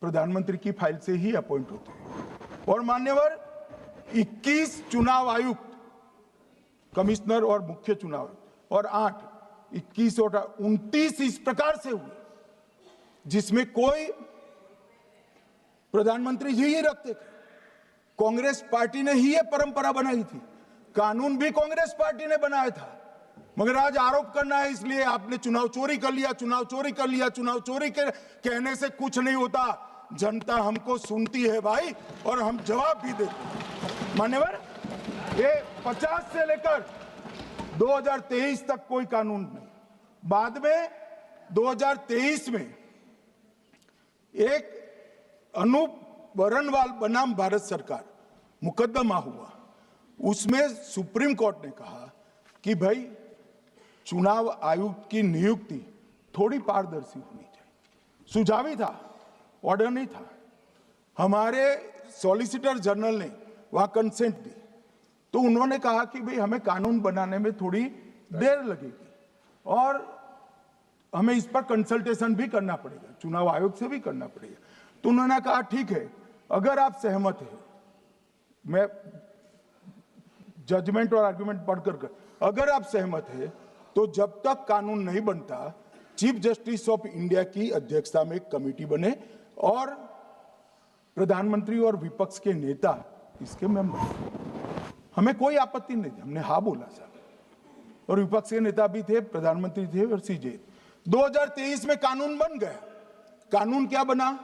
B: प्रधानमंत्री की फाइल से ही अपॉइंट होते हैं। और मान्यवर, 21 चुनाव आयुक्त, कमिश्नर और मुख्य चुनाव आयुक्त, और 8, 21 और 29 इस प्रकार से हुए जिसमें कोई प्रधानमंत्री जी ही रखते थे। कांग्रेस पार्टी ने ही ये परंपरा बनाई थी, कानून भी कांग्रेस पार्टी ने बनाया था। मगर आज आरोप करना है इसलिए आपने चुनाव चोरी कर लिया, चुनाव चोरी कर लिया, चुनाव चोरी के कहने से कुछ नहीं होता। जनता हमको सुनती है भाई, और हम जवाब भी देते हैं। मान्यवर, ये 50 से लेकर 2023 तक कोई कानून नहीं। बाद में 2023 में एक अनूप वरणवाल बनाम भारत सरकार मुकदमा हुआ। उसमें सुप्रीम कोर्ट ने कहा कि भाई चुनाव आयुक्त की नियुक्ति थोड़ी पारदर्शी होनी चाहिए। सुझावी था, ऑर्डर नहीं था। हमारे सॉलिसिटर जनरल ने वहां कंसेंट दी, तो उन्होंने कहा कि भाई हमें कानून बनाने में थोड़ी देर लगेगी और हमें इस पर कंसल्टेशन भी करना पड़ेगा, चुनाव आयोग से भी करना पड़ेगा। तो उन्होंने कहा ठीक है, अगर आप सहमत हैं, मैं जजमेंट और आर्गुमेंट पढ़कर अगर आप सहमत हैं तो जब तक कानून नहीं बनता, चीफ जस्टिस ऑफ इंडिया की अध्यक्षता में एक कमेटी बने और प्रधानमंत्री और विपक्ष के नेता इसके मेंबर। हमें कोई आपत्ति नहीं थी, हमने हाँ बोला साहब। और विपक्ष के नेता भी थे, प्रधानमंत्री थे और सीजे। 2023 में कानून बन गया। कानून क्या बना?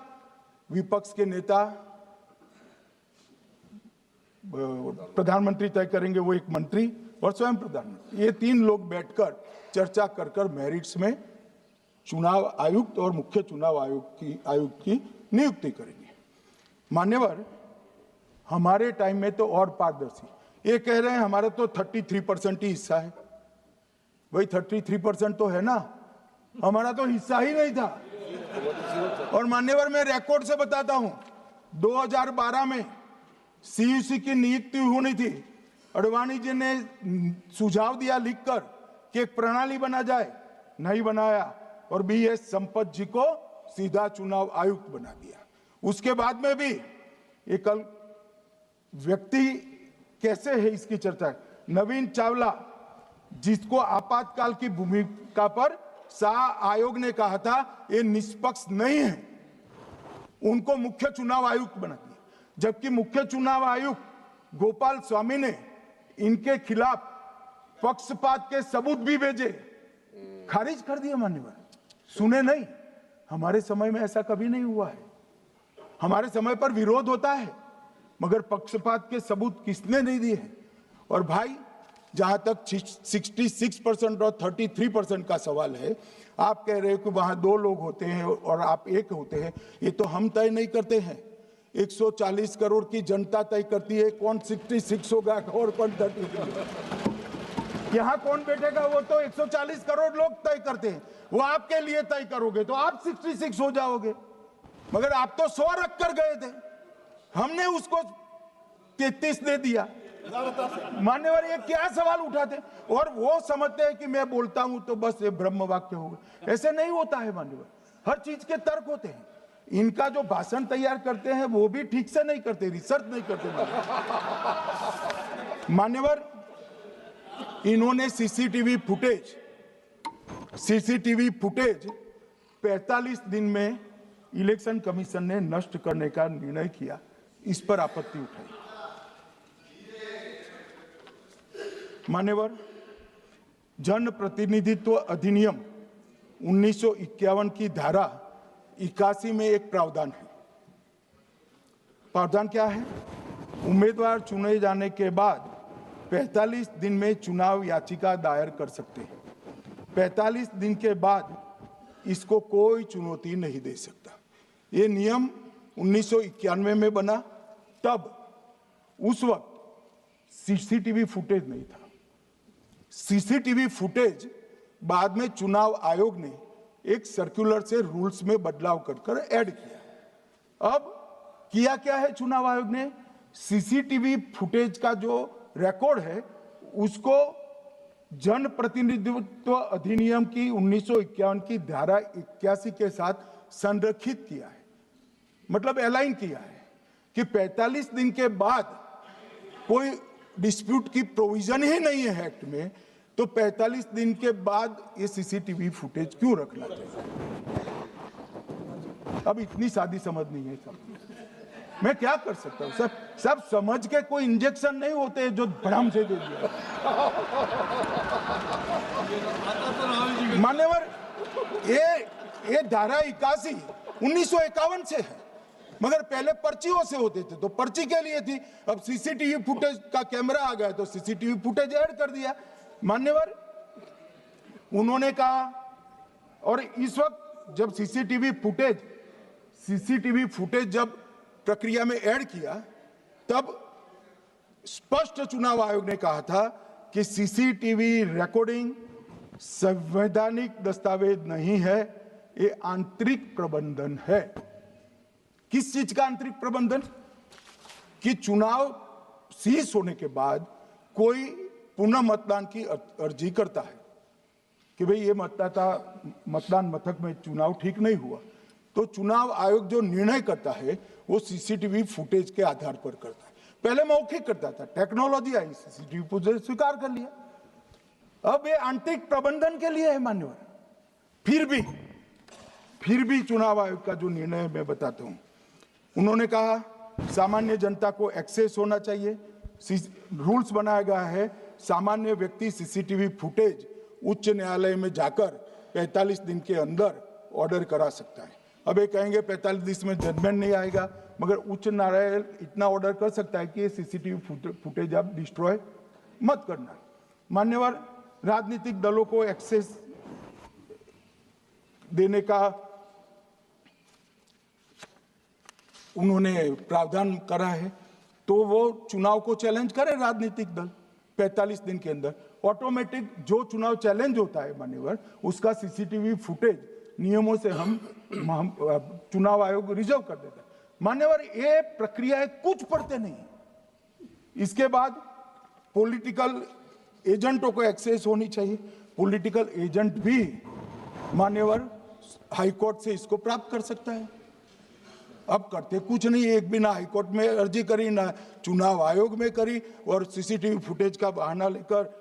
B: विपक्ष के नेता, प्रधानमंत्री तय करेंगे, वो एक मंत्री और स्वयं प्रधानमंत्री, ये 3 लोग बैठकर चर्चा कर मेरिट्स में चुनाव आयुक्त और मुख्य चुनाव आयुक्त की नियुक्ति करेंगे। मान्यवर, हमारे टाइम में तो और पारदर्शी, ये कह रहे हैं हमारा तो 33% ही हिस्सा है। वही 33% तो है ना, हमारा तो हिस्सा ही नहीं था। और मान्यवर, मैं रिकॉर्ड से बताता हूं, 2012 में सीयूसी की नियुक्ति होनी थी। अडवाणी जी ने सुझाव दिया लिखकर कि एक प्रणाली बना जाए, नहीं बनाया और BS संपत जी को सीधा चुनाव आयुक्त बना दिया। उसके बाद में भी ये कल व्यक्ति कैसे है इसकी चर्चा है। नवीन चावला, जिसको आपातकाल की भूमिका पर शाह आयोग ने कहा था ये निष्पक्ष नहीं है, उनको मुख्य चुनाव आयुक्त बना दिया, जबकि मुख्य चुनाव आयुक्त गोपाल स्वामी ने इनके खिलाफ पक्षपात के सबूत भी भेजे, खारिज कर दिया। मान्यवर सुने नहीं, हमारे समय में ऐसा कभी नहीं हुआ है। हमारे समय पर विरोध होता है, मगर पक्षपात के सबूत किसने नहीं दिए हैं। और भाई, जहां तक 66% और 33% का सवाल है, आप कह रहे हो कि वहां 2 लोग होते हैं और आप 1 होते हैं, ये तो हम तय नहीं करते हैं। 140 करोड़ की जनता तय करती है कौन 66 होगा और कौन 33। यहां कौन बैठेगा वो तो 140 करोड़ लोग तय करते हैं, वो आपके लिए तय करोगे तो आप 66 हो जाओगे। मगर आप तो 100 रख कर गए थे, हमने उसको 33 दे दिया। मान्यवर ये क्या सवाल उठाते, और वो समझते हैं कि मैं बोलता हूं तो बस ये ब्रह्म वाक्य होगा। ऐसे नहीं होता है मान्यवर, हर चीज के तर्क होते हैं। इनका जो भाषण तैयार करते हैं वो भी ठीक से नहीं करते, रिसर्च नहीं करते। मान्यवर, इन्होंने सीसीटीवी फुटेज 45 दिन में इलेक्शन कमीशन ने नष्ट करने का निर्णय किया, इस पर आपत्ति उठाई। मान्यवर, जन प्रतिनिधित्व अधिनियम 1951 की धारा 81 में एक प्रावधान है। प्रावधान क्या है? उम्मीदवार चुने जाने के बाद 45 दिन में चुनाव याचिका दायर कर सकते हैं। 45 दिन के बाद इसको कोई चुनौती नहीं दे सकता। ये नियम 1991 में बना, तब उस वक्त सीसीटीवी फुटेज नहीं था। सीसीटीवी फुटेज बाद में चुनाव आयोग ने एक सर्कुलर से रूल्स में बदलाव कर ऐड किया। अब किया क्या है चुनाव आयोग ने? सीसीटीवी फुटेज का जो रिकॉर्ड है उसको जन प्रतिनिधित्व अधिनियम की 1951 की धारा 81 के साथ संरक्षित किया है, मतलब अलाइन किया है कि 45 दिन के बाद कोई डिस्प्यूट की प्रोविजन ही नहीं है एक्ट में, तो 45 दिन के बाद ये सीसीटीवी फुटेज क्यों रखना चाहिए? अब इतनी सादी समझ नहीं है सब, मैं क्या कर सकता हूं? सब समझ के कोई इंजेक्शन नहीं होते जो भ्रम से दे दिया। मान्यवर, ये धारा 81 1951 से है, मगर पहले पर्चियों से होते थे तो पर्ची के लिए थी। अब सीसीटीवी फुटेज का कैमरा आ गया तो सीसीटीवी फुटेज ऐड कर दिया। मान्यवर, उन्होंने कहा, और इस वक्त जब सीसीटीवी फुटेज जब प्रक्रिया में ऐड किया, तब स्पष्ट चुनाव आयोग ने कहा था कि सीसीटीवी रिकॉर्डिंग संवैधानिक दस्तावेज नहीं है, ये आंतरिक प्रबंधन है। किस चीज का आंतरिक प्रबंधन? कि चुनाव सीज होने के बाद कोई पुनः मतदान की अर्जी करता है कि भाई ये मतदान मथक में चुनाव ठीक नहीं हुआ, तो चुनाव आयोग जो निर्णय करता है वो सीसीटीवी फुटेज के आधार पर करता है। पहले मौखिक करता था, टेक्नोलॉजी आई, सीसीटीवी फुटेज स्वीकार कर लिया। अब ये आंतरिक प्रबंधन के लिए है मान्यवर। फिर भी चुनाव आयोग का जो निर्णय मैं बताता हूं, उन्होंने कहा सामान्य जनता को एक्सेस होना चाहिए। रूल्स बनाया गया है, सामान्य व्यक्ति सीसीटीवी फुटेज उच्च न्यायालय में जाकर 45 दिन के अंदर ऑर्डर करा सकता है। अब ये कहेंगे 45 दिन में जजमेंट नहीं आएगा, मगर उच्च न्यायालय इतना ऑर्डर कर सकता है कि सीसीटीवी फुटेज आप डिस्ट्रॉय मत करना। मान्यवर, राजनीतिक दलों को एक्सेस देने का उन्होंने प्रावधान करा है, तो वो चुनाव को चैलेंज करे राजनीतिक दल 45 दिन के अंदर। ऑटोमेटिक जो चुनाव चैलेंज होता है मान्यवर, उसका सीसीटीवी फुटेज नियमों से हम चुनाव आयोग रिजर्व कर देता है। मान्यवर, ये प्रक्रिया कुछ पढ़ते नहीं। इसके बाद पॉलिटिकल एजेंटों को एक्सेस होनी चाहिए। पॉलिटिकल एजेंट भी मान्यवर हाईकोर्ट से इसको प्राप्त कर सकता है। अब करते कुछ नहीं, एक भी ना हाईकोर्ट में अर्जी करी, ना चुनाव आयोग में करी, और सीसीटीवी फुटेज का बहाना लेकर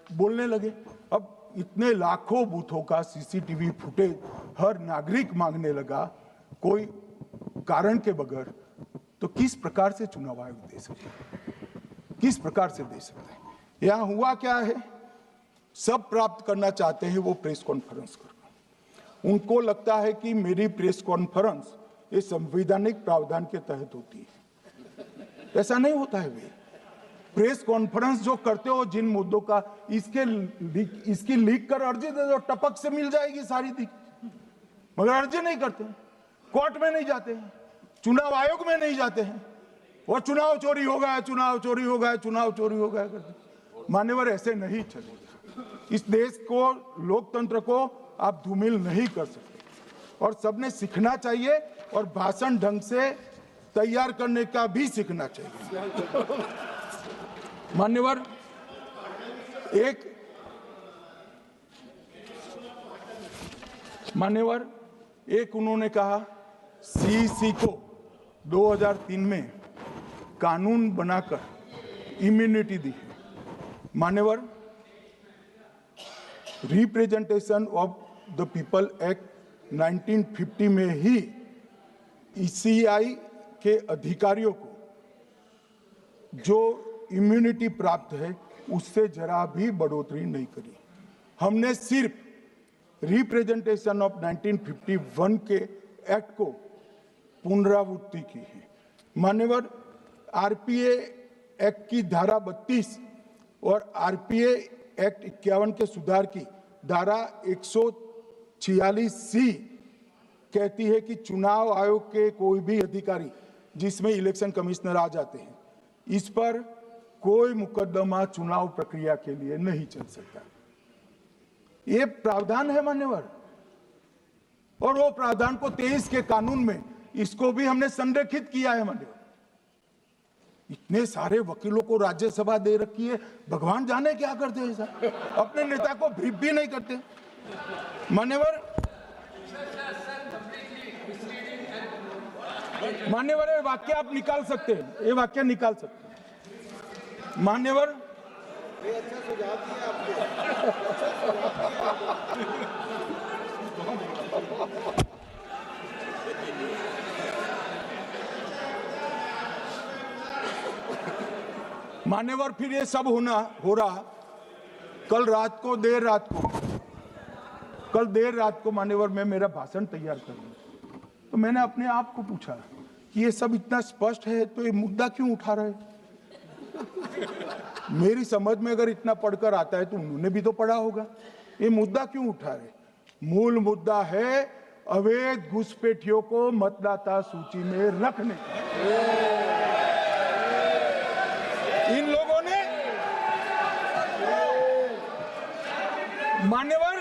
B: बोलने लगे। अब इतने लाखों बूथों का सीसीटीवी फुटेज हर नागरिक मांगने लगा कोई कारण के बगैर, तो किस प्रकार से चुनाव आयोग दे सकते हैं? किस प्रकार से दे सकते हैं? यहां हुआ क्या है, सब प्राप्त करना चाहते हैं वो प्रेस कॉन्फ्रेंस कर, उनको लगता है कि मेरी प्रेस कॉन्फ्रेंस ये संवैधानिक प्रावधान के तहत होती है। ऐसा नहीं होता है। वे प्रेस कॉन्फ्रेंस जो करते हो जिन मुद्दों का, इसकी लीक कर अर्जी दे दो, टपक से मिल जाएगी सारी दिख, मगर अर्जी नहीं करते, कोर्ट में नहीं जाते हैं, चुनाव आयोग में नहीं जाते हैं, और चुनाव चोरी हो गया, चुनाव चोरी हो गया, चुनाव चोरी हो गया करते। मान्यवर, ऐसे नहीं चलेगा। इस देश को, लोकतंत्र को आप धूमिल नहीं कर सकते, और सबने सीखना चाहिए, और भाषण ढंग से तैयार करने का भी सीखना चाहिए। मान्यवर, एक उन्होंने कहा सीईसी को 2003 में कानून बनाकर इम्यूनिटी दी। मान्यवर, representation of the people act 1950 में ही ईसीआई के अधिकारियों को जो इम्यूनिटी प्राप्त है उससे जरा भी बढ़ोतरी नहीं करी। हमने सिर्फ रिप्रेजेंटेशन ऑफ 1951 के एक्ट को पुनरावृत्ति की है। मान्यवर, आरपीए एक्ट की धारा 32 और आरपीए एक्ट 51 के सुधार की धारा 146C कहती है कि चुनाव आयोग के कोई भी अधिकारी जिसमें इलेक्शन कमिश्नर आ जाते हैं, इस पर कोई मुकदमा चुनाव प्रक्रिया के लिए नहीं चल सकता। ये प्रावधान है मान्यवर, और वो प्रावधान को 23 के कानून में इसको भी हमने संरेखित किया है मान्यवर। इतने सारे वकीलों को राज्यसभा दे रखी है, भगवान जाने क्या करते हैं सर, अपने नेता को ब्रीफ भी नहीं करते। मान्यवर, ये वाक्य आप निकाल सकते हैं, ये वाक्य निकाल सकते हैं। मान्यवर, मान्यवर, फिर ये सब हो रहा कल देर रात को मान्यवर मैं मेरा भाषण तैयार कर रहा, तो मैंने अपने आप को पूछा कि ये सब इतना स्पष्ट है तो ये मुद्दा क्यों उठा रहे। मेरी समझ में अगर इतना पढ़कर आता है तो उन्होंने भी तो पढ़ा होगा, ये मुद्दा क्यों उठा रहे। मूल मुद्दा है अवैध घुसपैठियों को मतदाता सूची में रखने। इन लोगों ने मान्यवर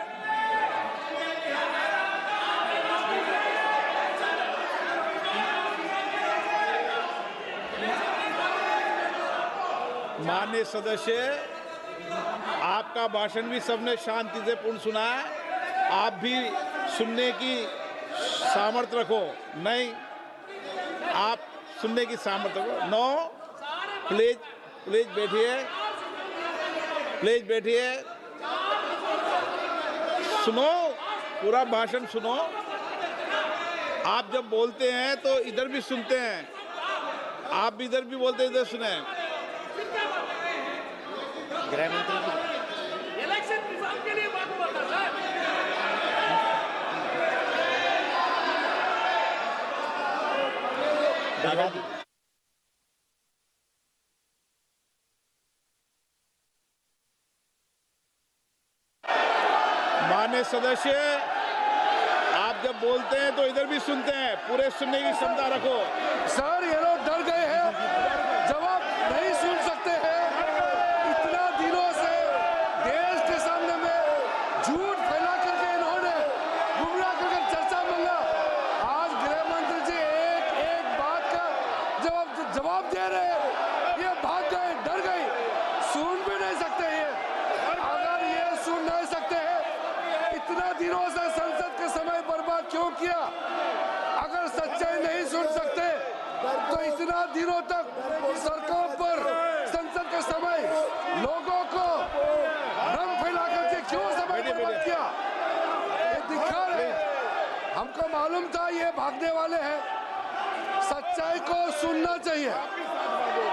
A: माननीय सदस्य, आपका भाषण भी सबने शांति से पूर्ण सुना है, आप भी सुनने की सामर्थ्य रखो। नहीं, आप सुनने की सामर्थ्य रखो। नो, प्लीज बैठिए, प्लीज बैठिए, सुनो, पूरा भाषण सुनो। आप जब बोलते हैं तो इधर भी सुनते हैं, आप भी इधर भी बोलते हैं, इधर सुने। गृह मंत्री इलेक्शन रिजल्ट के लिए बात बोलता सर। माननीय सदस्य, आप जब बोलते हैं तो इधर भी सुनते हैं, पूरे सुनने की क्षमता रखो।
E: सर, ये लोग डर गए हैं, जवाब नहीं सुन सकते हैं। इतना दिनों से देश के सामने में झूठ फैला करके इन्होंने गुमराह करके चर्चा मिला। आज गृह मंत्री जी एक बात का जवाब दे रहे हैं, ये भाग गए, डर गए, सुन भी नहीं सकते ये। अगर ये सुन नहीं सकते हैं, इतना दिनों से संसद के समय बर्बाद क्यों किया? अगर सच्चाई नहीं सुन सकते तो इतना दिनों तक सड़कों पर संसद के समय लोगों को भ्रम फैला करके क्यों समय बर्बाद किया? ये दिखा रहे। हमको मालूम था ये भागने वाले हैं। सच्चाई को सुनना चाहिए,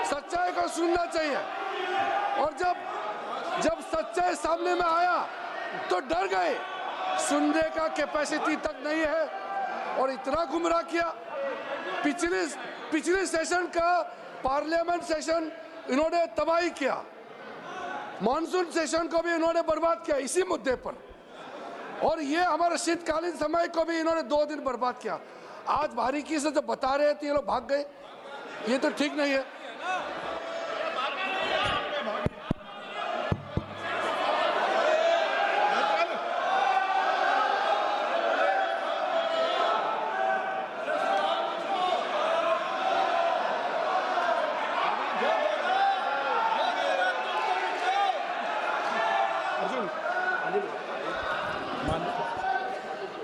E: सच्चाई को सुनना चाहिए। और जब सच्चाई सामने में आया तो डर गए। सुनने का कैपेसिटी तक नहीं है और इतना गुमराह किया। पिछले सेशन का पार्लियामेंट सेशन इन्होंने तबाही किया, मॉनसून सेशन को भी इन्होंने बर्बाद किया इसी मुद्दे पर, और ये हमारे शीतकालीन समय को भी इन्होंने 2 दिन बर्बाद किया। आज बारीकी से जो बता रहे थे ये लोग भाग गए, ये तो ठीक नहीं है।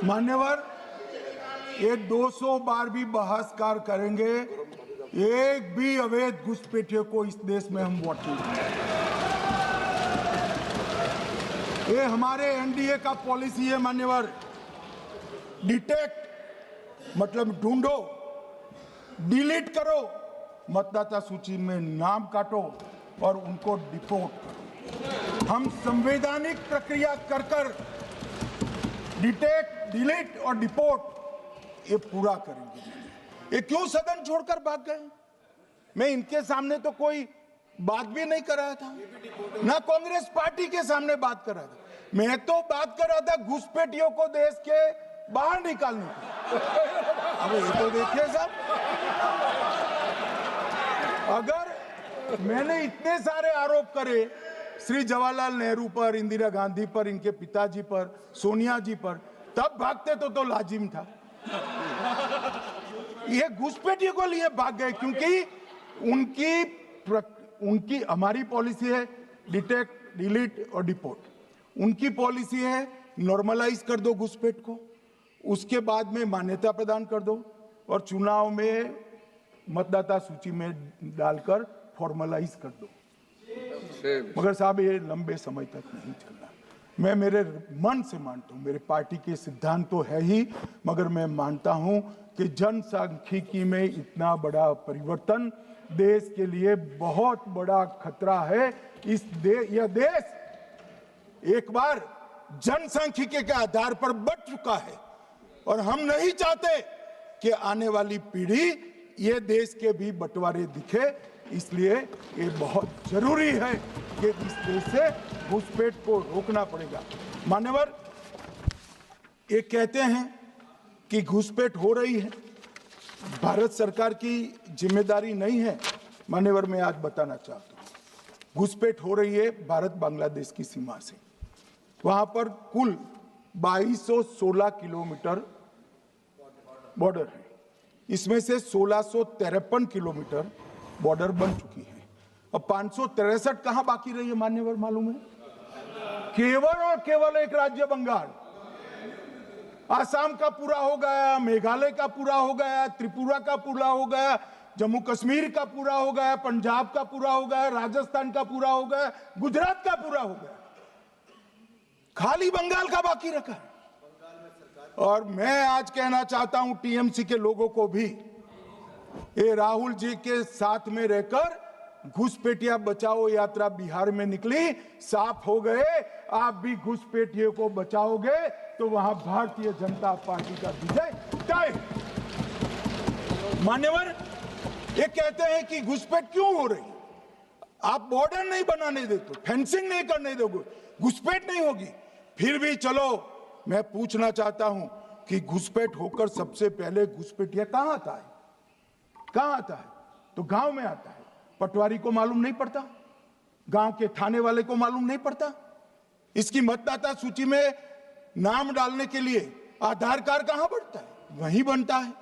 B: मान्यवर, ये 200 बार भी बहसकार करेंगे, एक भी अवैध घुसपैठियों को इस देश में हम वोट नहीं देंगे। ये हमारे एनडीए का पॉलिसी है मान्यवर। डिटेक्ट मतलब ढूंढो, डिलीट करो, मतदाता सूची में नाम काटो और उनको डिपोर्ट करो। हम संवैधानिक प्रक्रिया कर डिटेक्ट, डिलीट और डिपोर्ट ये पूरा करेंगे। ये क्यों सदन छोड़कर भाग गए? मैं इनके सामने तो कोई बात भी नहीं कर रहा था, ना कांग्रेस पार्टी के सामने बात कर रहा था। मैं तो बात कर रहा था घुसपैठियों को देश के बाहर निकालने की। अब ये तो देखिए साहब, अगर मैंने इतने सारे आरोप करे श्री जवाहरलाल नेहरू पर, इंदिरा गांधी पर, इनके पिताजी पर, सोनिया जी पर, तब भागते तो लाजिम था। ये घुसपैठियों को लिए भाग गए क्योंकि उनकी हमारी पॉलिसी है डिटेक्ट, डिलीट और डिपोर्ट। उनकी पॉलिसी है नॉर्मलाइज कर दो घुसपैठ को, उसके बाद में मान्यता प्रदान कर दो और चुनाव में मतदाता सूची में डालकर फॉर्मलाइज कर दो। मगर साहब ये लंबे समय तक नहीं चलना। मैं मेरे मन से मानता हूं, मेरे पार्टी के सिद्धांत तो है ही, मगर मैं मानता हूं कि जनसांख्यिकी में इतना बड़ा परिवर्तन देश के लिए बहुत बड़ा खतरा है। यह देश एक बार जनसांख्यिकी के आधार पर बढ़ चुका है और हम नहीं चाहते कि आने वाली पीढ़ी ये देश के भी बंटवारे दिखे। इसलिए ये बहुत जरूरी है कि इस देश से घुसपैठ को रोकना पड़ेगा। मान्यवर, ये कहते हैं कि घुसपैठ हो रही है, भारत सरकार की जिम्मेदारी नहीं है। मान्यवर, मैं आज बताना चाहता हूं, घुसपैठ हो रही है भारत बांग्लादेश की सीमा से। वहां पर कुल 2216 किलोमीटर बॉर्डर है, इसमें से 1653 किलोमीटर बॉर्डर बन चुकी है और 563 कहां बाकी रही है मान्यवर मालूम है? केवल और केवल एक राज्य बंगाल। आसाम का पूरा हो गया, मेघालय का पूरा हो गया, त्रिपुरा का पूरा हो गया, जम्मू कश्मीर का पूरा हो गया, पंजाब का पूरा हो गया, राजस्थान का पूरा हो गया, गुजरात का पूरा हो गया, खाली बंगाल का बाकी रखा है। और मैं आज कहना चाहता हूं टीएमसी के लोगों को भी, ये राहुल जी के साथ में रहकर घुसपैठिया बचाओ यात्रा बिहार में निकली, साफ हो गए। आप भी घुसपैठियों को बचाओगे तो वहां भारतीय जनता पार्टी का विजय तय। मान्यवर, ये कहते हैं कि घुसपैठ क्यों हो रही? आप बॉर्डर नहीं बनाने देते, फेंसिंग नहीं करने दोगे, घुसपैठ नहीं होगी। फिर भी चलो, मैं पूछना चाहता हूं कि घुसपैठ होकर सबसे पहले घुसपैठिया कहां आता है? कहां आता है? तो गांव में आता है। पटवारी को मालूम नहीं पड़ता, गांव के थाने वाले को मालूम नहीं पड़ता। इसकी मतदाता सूची में नाम डालने के लिए आधार कार्ड कहां बनता है? वहीं बनता है।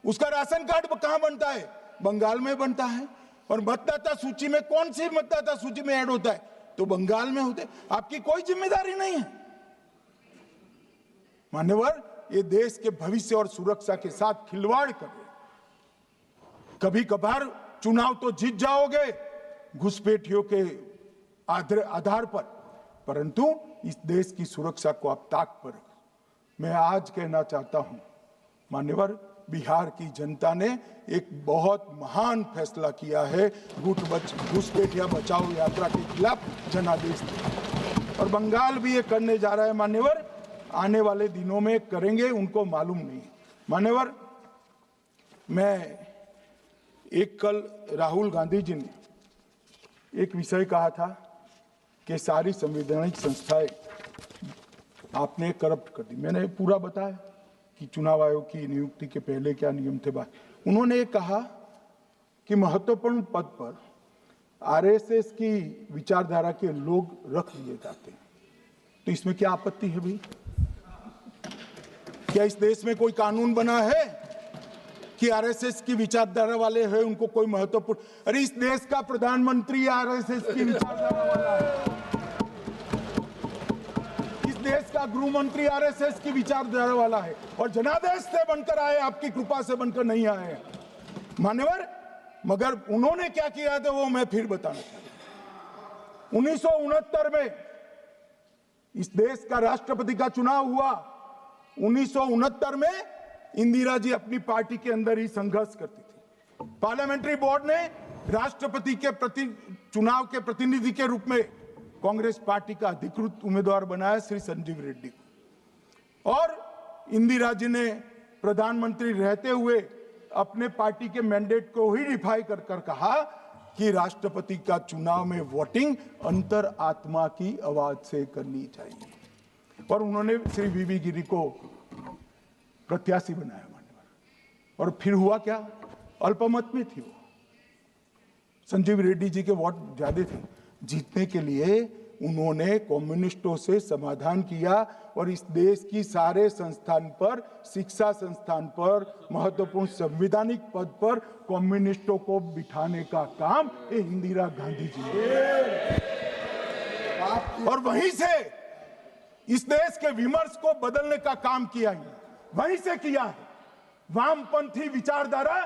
B: उसका राशन कार्ड कहां बनता है? बंगाल में बनता है। और मतदाता सूची में कौन सी मतदाता सूची में ऐड होता है? तो बंगाल में होते। आपकी कोई जिम्मेदारी नहीं है। मान्यवर, ये देश के भविष्य और सुरक्षा के साथ खिलवाड़ कर रहे हैं। कभी कभार चुनाव तो जीत जाओगे घुसपैठियों के आधार पर, परंतु इस देश की सुरक्षा को आप ताक पर रखो। मैं आज कहना चाहता हूं, मान्यवर, बिहार की जनता ने एक बहुत महान फैसला किया है घुसपैठिया बचाओ यात्रा के खिलाफ जनादेश दें। और बंगाल भी ये करने जा रहा है मान्यवर, आने वाले दिनों में करेंगे, उनको मालूम नहीं। मान्यवर, मैं एक कल राहुल गांधी जी ने एक विषय कहा था कि सारी संवैधानिक संस्थाएं आपने करप्ट कर दी। मैंने पूरा बताया कि चुनाव आयोग की नियुक्ति के पहले क्या नियम थे। उन्होंने ये कहा कि महत्वपूर्ण पद पर आरएसएस की विचारधारा के लोग रख दिए जाते हैं, तो इसमें क्या आपत्ति है भाई? क्या इस देश में कोई कानून बना है कि आरएसएस की विचारधारा वाले हैं उनको कोई महत्वपूर्ण? अरे इस देश का प्रधानमंत्री आरएसएस की विचारधारा वाला है, इस देश का गृह मंत्री आरएसएस की विचारधारा वाला है, और जनादेश से बनकर आए, आपकी कृपा से बनकर नहीं आए मान्यवर। मगर उन्होंने क्या किया था वो मैं फिर बताना चाहता हूं। 1969 में इस देश का राष्ट्रपति का चुनाव हुआ। 1969 में इंदिरा जी अपनी पार्टी के अंदर ही संघर्ष करती थी। पार्लियामेंट्री बोर्ड ने राष्ट्रपति के चुनाव के प्रतिनिधि के रूप में कांग्रेस पार्टी का अधिकृत उम्मीदवार बनाया श्री संजीव रेड्डी को, और इंदिरा जी ने प्रधानमंत्री रहते हुए अपने पार्टी के मैंडेट को ही डिफाई कर कहा कि राष्ट्रपति का चुनाव में वोटिंग अंतर आत्मा की आवाज से करनी चाहिए, और उन्होंने श्री वीवी गिरी को प्रत्याशी बनाया मान्यवर। और फिर हुआ क्या? अल्पमत में थी वो, संजीव रेड्डी जी के वोट ज्यादा थे। जीतने के लिए उन्होंने कम्युनिस्टों से समाधान किया, और इस देश की सारे संस्थान पर, शिक्षा संस्थान पर, महत्वपूर्ण संवैधानिक पद पर कम्युनिस्टों को बिठाने का काम ये इंदिरा गांधी जी ने, और वहीं से इस देश के विमर्श को बदलने का काम किया है, वहीं से किया है। वामपंथी विचारधारा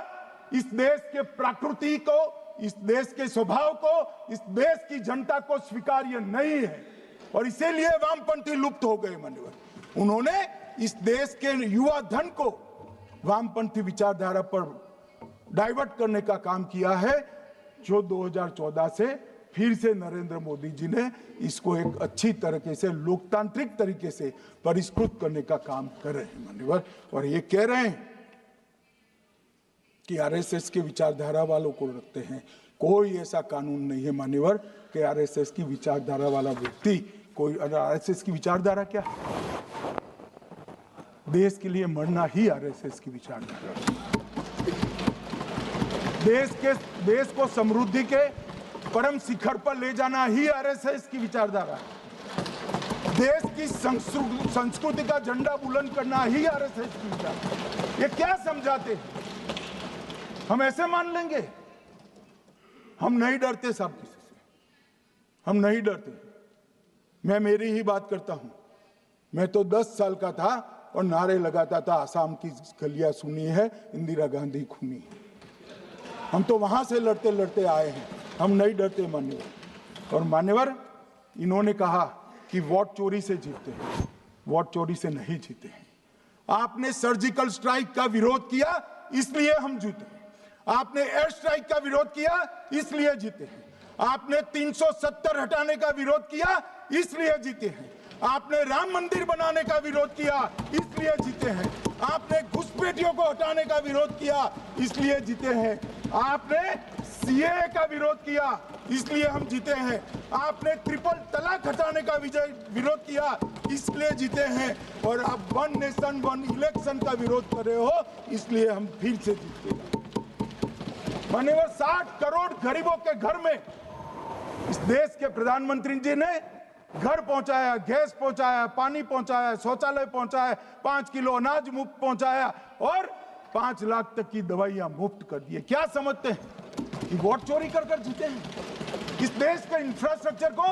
B: इस देश के प्रकृति को, इस देश के स्वभाव को, इस देश की जनता को स्वीकार्य नहीं है, और इसीलिए वामपंथी लुप्त हो गए मान्यवर। उन्होंने इस देश के युवा धन को वामपंथी विचारधारा पर डाइवर्ट करने का काम किया है, जो 2014 से फिर से नरेंद्र मोदी जी ने इसको एक अच्छी तरीके से, लोकतांत्रिक तरीके से परिष्कृत करने का काम कर रहे हैं मान्यवर। और ये कह रहे हैं कि आरएसएस के विचारधारा वालों को रखते हैं। कोई ऐसा कानून नहीं है मान्यवर कि आरएसएस की विचारधारा वाला व्यक्ति कोई, आरएसएस की विचारधारा क्या है? देश के लिए मरना ही आरएसएस की विचारधारा। देश को समृद्धि के परम शिखर पर ले जाना ही आरएसएस की विचारधारा है। देश की संस्कृति का झंडा बुलंद करना ही आरएसएस की विचारधारा। ये क्या समझाते हैं? हम ऐसे मान लेंगे? हम नहीं डरते साहब किसी से, हम नहीं डरते। मैं मेरी ही बात करता हूं। मैं तो 10 साल का था और नारे लगाता था, आसाम की गलियां सुनी है, इंदिरा गांधी खूनी है। हम तो वहां से लड़ते लड़ते आए हैं, हम नहीं डरते मान्यवर। और मान्यवर, इन्होंने कहा कि वोट चोरी से जीतते हैं, वोट चोरी से नहीं जीते हैं। आपने सर्जिकल स्ट्राइक का विरोध किया, इसलिए हम जीते। आपने एयर स्ट्राइक का विरोध किया, इसलिए जीते हैं। आपने 370 हटाने का विरोध किया, इसलिए जीते हैं। आपने राम मंदिर बनाने का विरोध किया, इसलिए जीते हैं। आपने घुसपैठियों को हटाने का विरोध किया, इसलिए जीते हैं। आपने सीएए का विरोध किया, इसलिए हम जीते हैं। आपने ट्रिपल तलाक हटाने का विरोध किया, इसलिए जीते हैं। और आप 1 नेशन 1 इलेक्शन का विरोध कर रहे हो, इसलिए हम फिर से जीते हैं। मान्यवर, 60 करोड़ गरीबों के घर में इस देश के प्रधानमंत्री जी ने घर पहुंचाया, गैस पहुंचाया, पानी पहुंचाया, शौचालय पहुंचाया, 5 किलो अनाज मुफ्त पहुंचाया, और 5 लाख तक की दवाइयां मुफ्त कर दी। क्या समझते हैं कि वोट चोरी कर कर जीते हैं? इस देश के इंफ्रास्ट्रक्चर को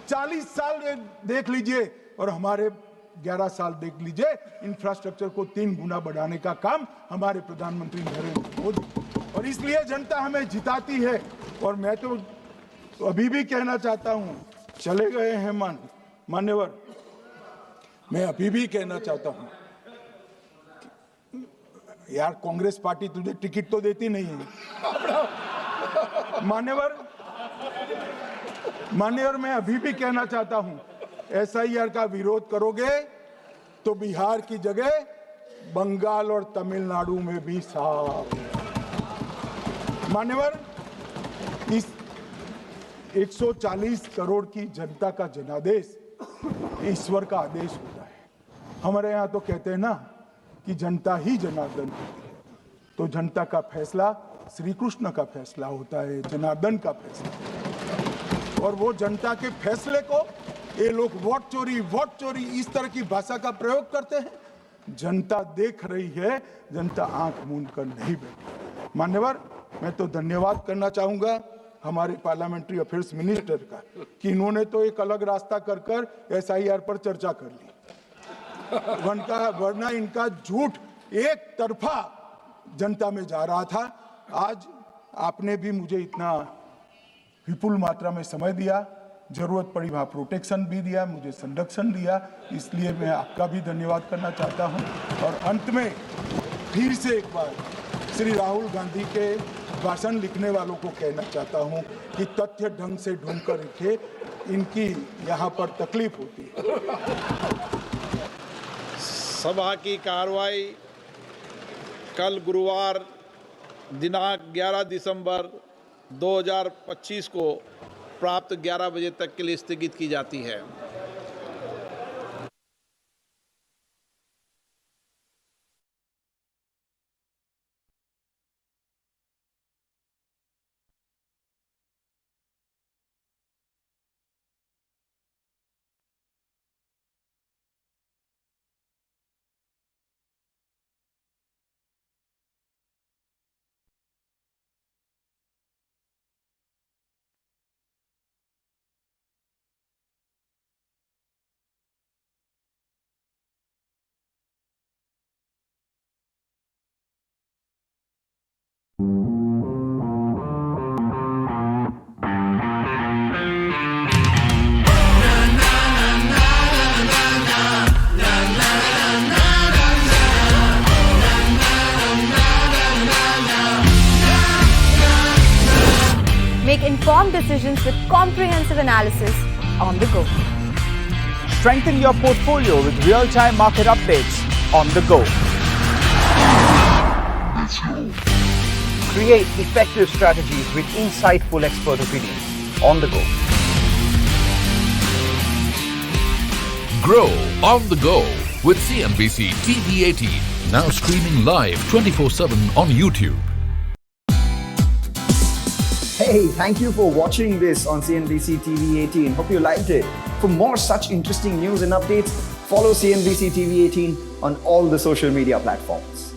B: 40 साल देख लीजिए, और हमारे 11 साल देख लीजिए, इंफ्रास्ट्रक्चर को 3 गुना बढ़ाने का काम हमारे प्रधानमंत्री नरेंद्र मोदी, और इसलिए जनता हमें जिताती है। और मैं तो अभी भी कहना चाहता हूं, चले गए हैं मान्यवर, मैं अभी भी कहना चाहता हूं, यार कांग्रेस पार्टी तुझे टिकट तो देती नहीं है मान्यवर, मैं अभी भी कहना चाहता हूं, एसआईआर का विरोध करोगे तो बिहार की जगह बंगाल और तमिलनाडु में भी साफ। मान्यवर, इस 140 करोड़ की जनता का जनादेश ईश्वर का आदेश होता है। हमारे यहाँ तो कहते हैं ना कि जनता ही जनार्दन होती है, तो जनता का फैसला श्री कृष्ण का फैसला होता है, जनार्दन का फैसला। और वो जनता के फैसले को ये लोग वोट चोरी इस तरह की भाषा का प्रयोग करते हैं। जनता देख रही है, जनता आंख मूंद कर नहीं बैठी। मान्यवर, मैं तो धन्यवाद करना चाहूंगा हमारे पार्लियामेंट्री अफेयर्स मिनिस्टर का कि इन्होंने तो एक अलग रास्ता कर एसआईआर पर चर्चा कर ली, वरना इनका झूठ एक तरफा जनता में जा रहा था। आज आपने भी मुझे इतना विपुल मात्रा में समय दिया, जरूरत पड़ी वहाँ प्रोटेक्शन भी दिया, मुझे संरक्षण दिया, इसलिए मैं आपका भी धन्यवाद करना चाहता हूँ। और अंत में फिर से एक बार श्री राहुल गांधी के भाषण लिखने वालों को कहना चाहता हूँ कि तथ्य ढंग से ढूंढ कर लिखे, इनकी यहाँ पर तकलीफ होती है।
A: सभा की कार्रवाई कल गुरुवार दिनांक 11 दिसंबर 2025 को प्राप्त 11 बजे तक के लिए स्थगित की जाती है।
F: Make informed decisions with comprehensive analysis on the go.
G: Strengthen your portfolio with real-time market updates on the go. Create effective strategies with insightful expert opinions on the go.
H: Grow on the go with CNBC TV18, now streaming live 24/7 on YouTube.
G: Hey, thank you for watching this on CNBC TV18. Hope you liked it. For more such interesting news and updates, follow CNBC TV18 on all the social media platforms.